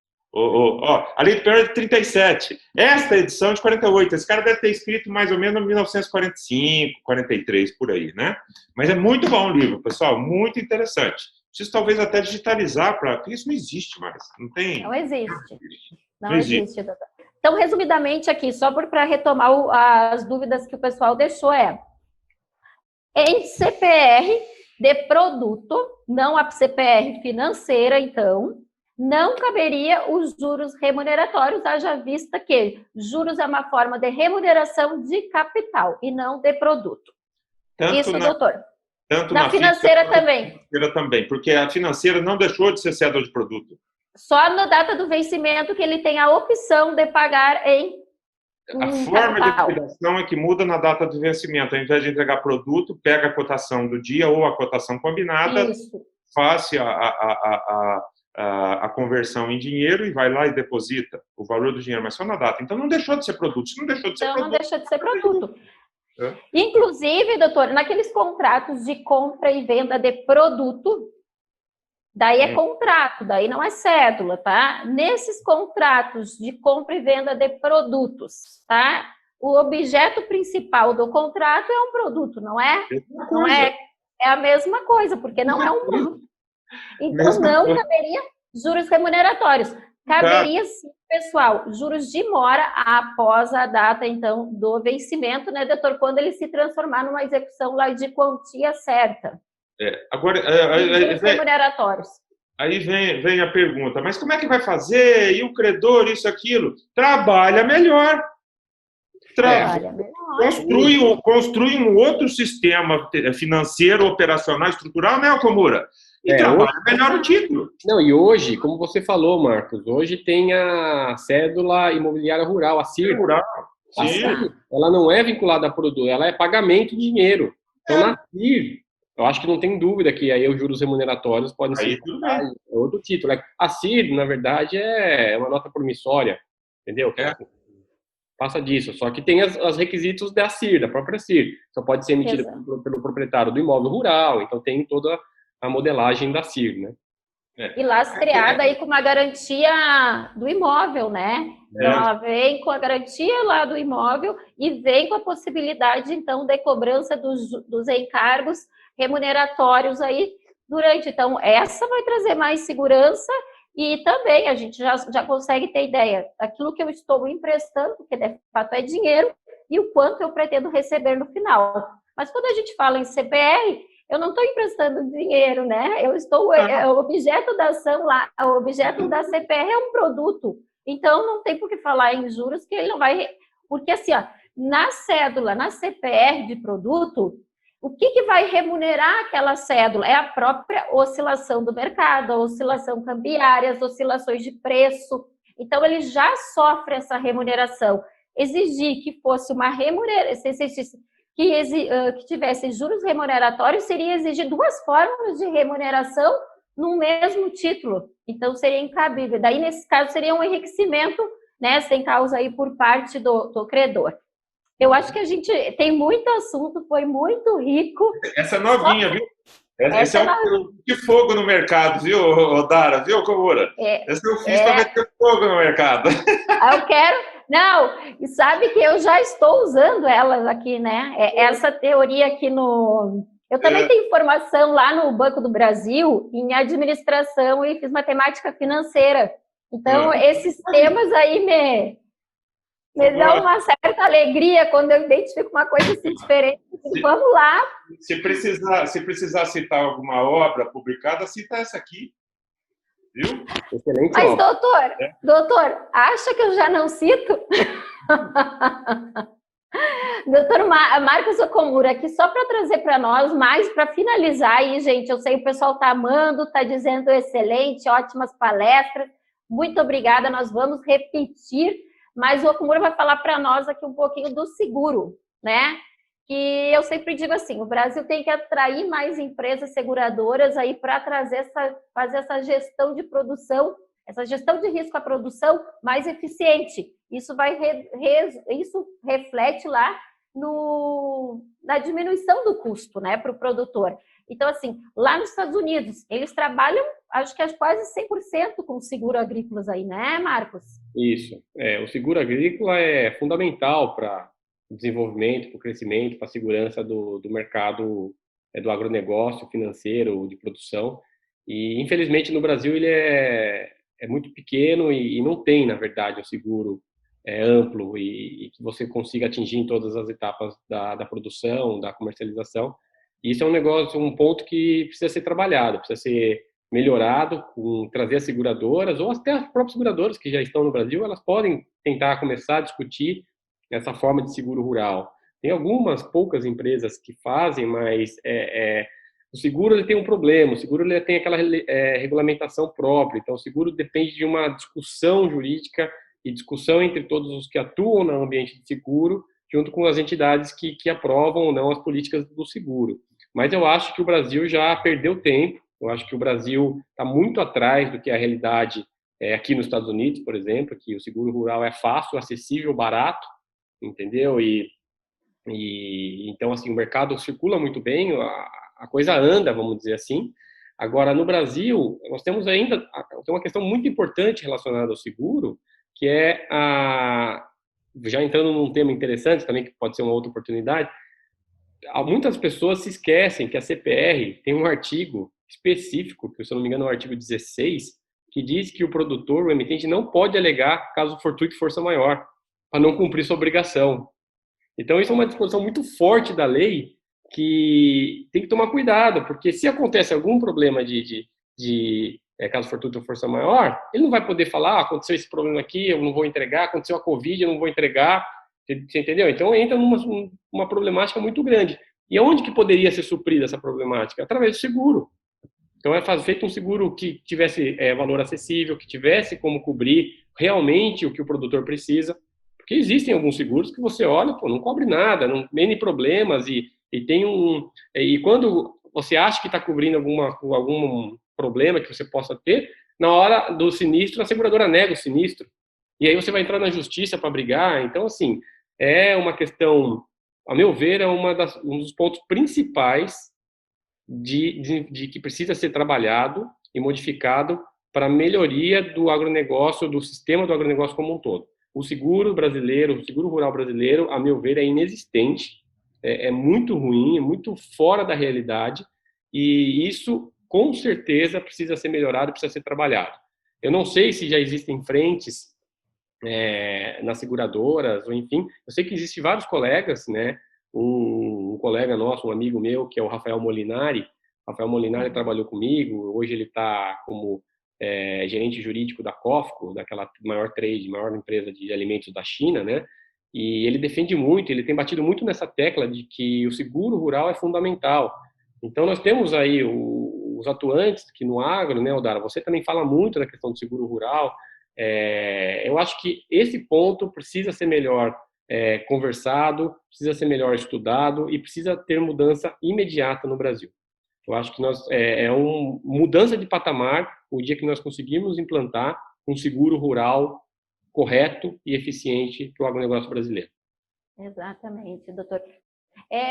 A Lei do Penhor é de 37. Esta edição é de 48. Esse cara deve ter escrito mais ou menos em 1945, 43, por aí, né? Mas é muito bom o livro, pessoal, muito interessante. Preciso talvez até digitalizar, porque isso não existe mais. Não tem. Não existe. Não existe, doutor. Então, resumidamente aqui, só para retomar as dúvidas que o pessoal deixou, em CPR de produto, não a CPR financeira, então, não caberia os juros remuneratórios, haja vista que juros é uma forma de remuneração de capital e não de produto. Isso, doutor. Tanto na financeira também. Porque a financeira não deixou de ser cédula de produto. Só na data do vencimento que ele tem a opção de pagar em a forma de liquidação é que muda na data do vencimento. Ao invés de entregar produto, pega a cotação do dia ou a cotação combinada, faz a conversão em dinheiro e vai lá e deposita o valor do dinheiro, mas só na data. Então não deixou de ser produto. Isso não deixou de ser produto. Não deixa de ser produto. Inclusive, doutor, naqueles contratos de compra e venda de produto, daí é contrato, daí não é cédula, tá? Nesses contratos de compra e venda de produtos, tá? O objeto principal do contrato é um produto, não é? Não é a mesma coisa, porque não é um produto. Então não caberia juros remuneratórios. Caberia sim, pessoal, juros de mora após a data, então, do vencimento, né, doutor? Quando ele se transformar numa execução lá de quantia certa. Agora, juros remuneratórios. Aí vem a pergunta, mas como é que vai fazer? E o credor, isso, aquilo? Trabalha melhor. Construi um outro sistema financeiro, operacional, estrutural, né, Okamura? E trabalha melhor o título. Não, e hoje, como você falou, Marcos, hoje tem a cédula imobiliária rural, a CIR. A CIR, ela não é vinculada a produto, ela é pagamento de dinheiro. Então, na CIR, eu acho que não tem dúvida que aí os juros remuneratórios podem ser outro título. A CIR, na verdade, é uma nota promissória, entendeu? Passa disso, só que tem os requisitos da CIR, da própria CIR. Só pode ser emitida pelo proprietário do imóvel rural, então tem toda a modelagem da CIR, né? E lastreada aí com uma garantia do imóvel, né? Então, ela vem com a garantia lá do imóvel e vem com a possibilidade, então, de cobrança dos encargos remuneratórios aí durante. Então, essa vai trazer mais segurança e também a gente já consegue ter ideia daquilo que eu estou emprestando, porque de fato é dinheiro, e o quanto eu pretendo receber no final. Mas quando a gente fala em CPR, eu não estou emprestando dinheiro, né? Eu estou, o objeto da ação lá, o objeto da CPR é um produto. Então, não tem por que falar em juros que ele não vai... Porque assim, na cédula, na CPR de produto, o que vai remunerar aquela cédula? É a própria oscilação do mercado, a oscilação cambiária, as oscilações de preço. Então, ele já sofre essa remuneração. Exigir que fosse uma remuneração, que tivesse juros remuneratórios, seria exigir duas formas de remuneração no mesmo título. Então, seria incabível. Daí, nesse caso, seria um enriquecimento, né, sem causa aí por parte do credor. Eu acho que a gente tem muito assunto, foi muito rico. Essa é novinha, viu? Esse é um de fogo no mercado, viu, Dara? Viu, Okamura? Esse eu fiz para meter fogo no mercado. Eu quero... Não, e sabe que eu já estou usando elas aqui, né? Essa teoria aqui no... Eu também tenho formação lá no Banco do Brasil em administração e fiz matemática financeira. Então, esses temas aí me dão uma certa alegria quando eu identifico uma coisa assim diferente. Vamos lá. Se precisar citar alguma obra publicada, cita essa aqui. Viu? Excelente. Mas, doutor, acha que eu já não cito? Doutor Marcos Okamura, aqui só para trazer para nós, mais para finalizar aí, gente, eu sei que o pessoal está amando, está dizendo excelente, ótimas palestras, muito obrigada, nós vamos repetir, mas o Okamura vai falar para nós aqui um pouquinho do seguro, né? Que eu sempre digo assim, o Brasil tem que atrair mais empresas seguradoras aí para fazer essa gestão de produção, essa gestão de risco à produção mais eficiente. Isso isso reflete lá na diminuição do custo, né, para o produtor. Então, assim, lá nos Estados Unidos, eles trabalham, acho que quase 100% com seguro agrícolas aí, né, Marcos? Isso. O seguro agrícola é fundamental para o desenvolvimento, para o crescimento, para a segurança do mercado do agronegócio, financeiro, de produção. E, infelizmente, no Brasil ele é muito pequeno e não tem, na verdade, um seguro amplo e que você consiga atingir em todas as etapas da produção, da comercialização. E isso é um ponto que precisa ser trabalhado, precisa ser melhorado, trazer as seguradoras, ou até as próprias seguradoras que já estão no Brasil, elas podem tentar começar a discutir essa forma de seguro rural. Tem algumas poucas empresas que fazem, mas o seguro ele tem um problema, o seguro ele tem aquela regulamentação própria, então o seguro depende de uma discussão jurídica e discussão entre todos os que atuam no ambiente de seguro, junto com as entidades que aprovam ou não as políticas do seguro. Mas eu acho que o Brasil já perdeu tempo, eu acho que o Brasil está muito atrás do que é a realidade aqui nos Estados Unidos, por exemplo, que o seguro rural é fácil, acessível, barato, entendeu? Então, assim, o mercado circula muito bem, a coisa anda, vamos dizer assim. Agora, no Brasil, nós temos ainda tem uma questão muito importante relacionada ao seguro, que já entrando num tema interessante também, que pode ser uma outra oportunidade, muitas pessoas se esquecem que a CPR tem um artigo específico, que se eu não me engano é o artigo 16, que diz que o produtor, o emitente, não pode alegar caso fortuito força maior, para não cumprir sua obrigação. Então, isso é uma disposição muito forte da lei que tem que tomar cuidado, porque se acontece algum problema de caso fortuito ou força maior, ele não vai poder falar, aconteceu esse problema aqui, eu não vou entregar, aconteceu a Covid, eu não vou entregar, você entendeu? Então, entra numa problemática muito grande. E onde que poderia ser suprida essa problemática? Através do seguro. Então, feito um seguro que tivesse valor acessível, que tivesse como cobrir realmente o que o produtor precisa, porque existem alguns seguros que você olha, não cobre nada, não tem problemas e quando você acha que está cobrindo algum problema que você possa ter, na hora do sinistro, a seguradora nega o sinistro. E aí você vai entrar na justiça para brigar. Então, assim, é uma questão, a meu ver, é um dos pontos principais de que precisa ser trabalhado e modificado para a melhoria do agronegócio, do sistema do agronegócio como um todo. O seguro brasileiro, o seguro rural brasileiro, a meu ver, é inexistente, é muito ruim, é muito fora da realidade, e isso, com certeza, precisa ser melhorado, precisa ser trabalhado. Eu não sei se já existem frentes nas seguradoras, ou enfim, eu sei que existem vários colegas, né? Um colega nosso, um amigo meu, que é o Rafael Molinari. Rafael Molinari trabalhou comigo, hoje ele está como gerente jurídico da COFCO, daquela maior empresa de alimentos da China, né? E ele defende muito, ele tem batido muito nessa tecla de que o seguro rural é fundamental. Então, nós temos aí os atuantes que no agro, né, Odara, você também fala muito da questão do seguro rural. Eu acho que esse ponto precisa ser melhor conversado, precisa ser melhor estudado e precisa ter mudança imediata no Brasil. Eu acho que uma mudança de patamar o dia que nós conseguirmos implantar um seguro rural correto e eficiente para o agronegócio brasileiro. Exatamente, doutor.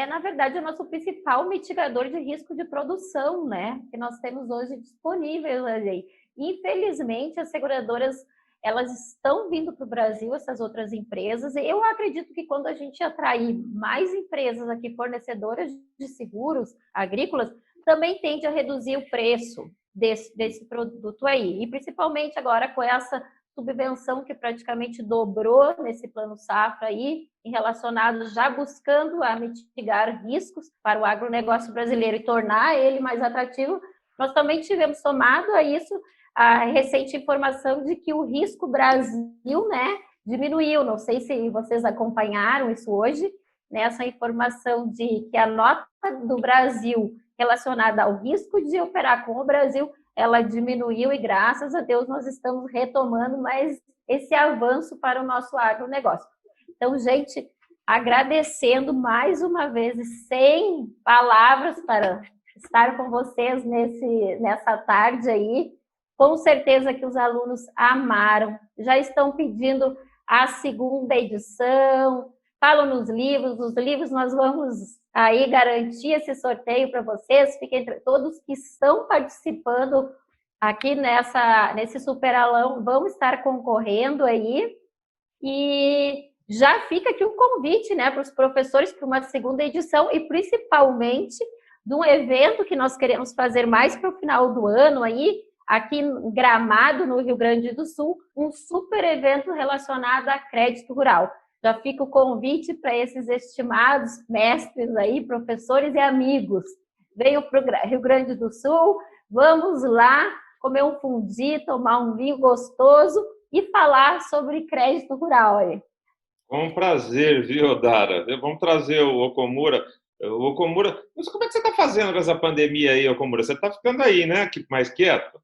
Na verdade, é o nosso principal mitigador de risco de produção, né? Que nós temos hoje disponível aí. Infelizmente, as seguradoras, elas estão vindo para o Brasil, essas outras empresas, e eu acredito que quando a gente atrair mais empresas aqui, fornecedoras de seguros agrícolas, também tende a reduzir o preço desse produto aí. E principalmente agora com essa subvenção que praticamente dobrou nesse plano safra aí, relacionado já buscando a mitigar riscos para o agronegócio brasileiro e tornar ele mais atrativo, nós também tivemos somado a isso a recente informação de que o risco Brasil, né, diminuiu. Não sei se vocês acompanharam isso hoje, né, essa informação de que a nota do Brasil relacionada ao risco de operar com o Brasil, ela diminuiu e graças a Deus nós estamos retomando mais esse avanço para o nosso agronegócio. Então, gente, agradecendo mais uma vez, sem palavras para estar com vocês nessa tarde aí, Com certeza que os alunos amaram, já estão pedindo a segunda edição, falam nos livros, os livros nós vamos aí garantir esse sorteio para vocês, fiquem todos que estão participando aqui nesse Superaulão vão estar concorrendo aí, e já fica aqui um convite, né, para os professores para uma segunda edição, e principalmente de um evento que nós queremos fazer mais para o final do ano aí, aqui em Gramado, no Rio Grande do Sul, um super evento relacionado a crédito rural. Já fica o convite para esses estimados mestres aí, professores e amigos. Venham para o Rio Grande do Sul, vamos lá comer um fundi, tomar um vinho gostoso e falar sobre crédito rural aí. Com um prazer, viu, Dara? Vamos trazer o Okumura. Mas como é que você está fazendo com essa pandemia aí, Okumura? Você está ficando aí, né? Mais quieto?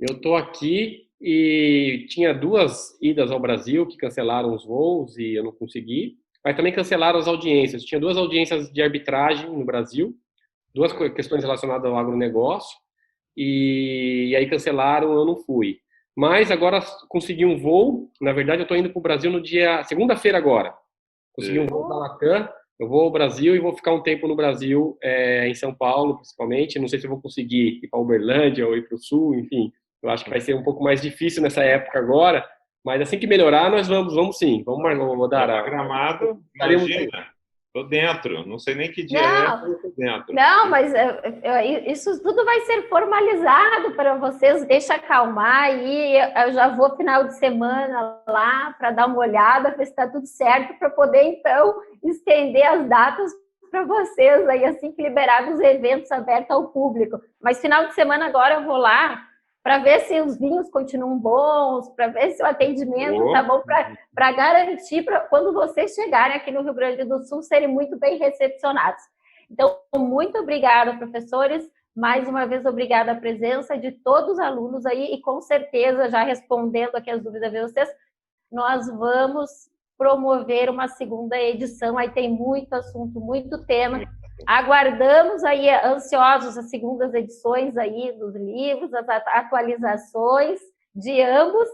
Eu estou aqui e tinha 2 idas ao Brasil que cancelaram os voos e eu não consegui, mas também cancelaram as audiências. Tinha 2 audiências de arbitragem no Brasil, 2 questões relacionadas ao agronegócio, e aí cancelaram, eu não fui. Mas agora consegui um voo, na verdade eu estou indo para o Brasil no dia segunda-feira agora. Consegui um voo da Latam, eu vou ao Brasil e vou ficar um tempo no Brasil, em São Paulo principalmente. Não sei se eu vou conseguir ir para Uberlândia ou ir para o Sul, enfim. Eu acho que vai ser um pouco mais difícil nessa época agora, mas assim que melhorar, nós vamos sim. Vamos, Dara. Gramado, imagina. Estou dentro, não sei nem que dia não, eu estou dentro. Não, mas isso tudo vai ser formalizado para vocês, deixa acalmar aí, eu já vou final de semana lá para dar uma olhada, ver se está tudo certo, para poder então estender as datas para vocês aí, assim que liberados os eventos abertos ao público. Mas final de semana agora eu vou lá para ver se os vinhos continuam bons, para ver se o atendimento está bom, para garantir, quando vocês chegarem aqui no Rio Grande do Sul, serem muito bem recepcionados. Então, muito obrigada, professores. Mais uma vez, obrigada a presença de todos os alunos aí, e com certeza, já respondendo aqui as dúvidas de vocês, nós vamos promover uma segunda edição, aí tem muito assunto, muito tema. Aguardamos aí, ansiosos, as segundas edições aí dos livros, as atualizações de ambos.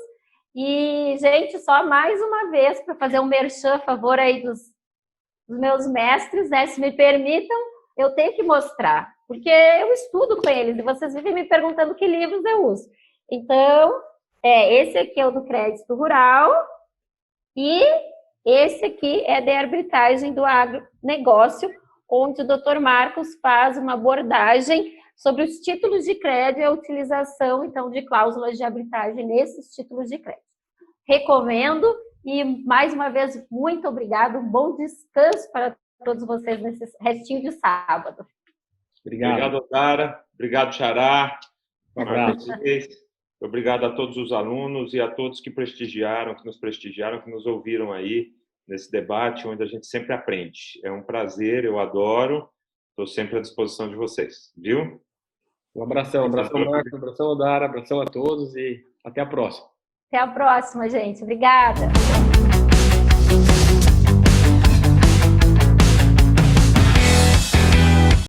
E, gente, só mais uma vez, para fazer um merchan a favor aí dos meus mestres, né? Se me permitam, eu tenho que mostrar, porque eu estudo com eles e vocês vivem me perguntando que livros eu uso. Então, esse aqui é o do crédito rural e esse aqui é de arbitragem do agronegócio, onde o Dr. Marcos faz uma abordagem sobre os títulos de crédito e a utilização, então, de cláusulas de arbitragem nesses títulos de crédito. Recomendo e, mais uma vez, muito obrigado. Um bom descanso para todos vocês nesse restinho de sábado. Obrigado, Dara. Obrigado, Xará. Um abraço. Obrigado a todos os alunos e a todos que prestigiaram, que nos ouviram aí nesse debate, onde a gente sempre aprende. É um prazer, eu adoro. Estou sempre à disposição de vocês, viu? Um abração, Marcos, abração, Dara, abração a todos e até a próxima. Até a próxima, gente. Obrigada.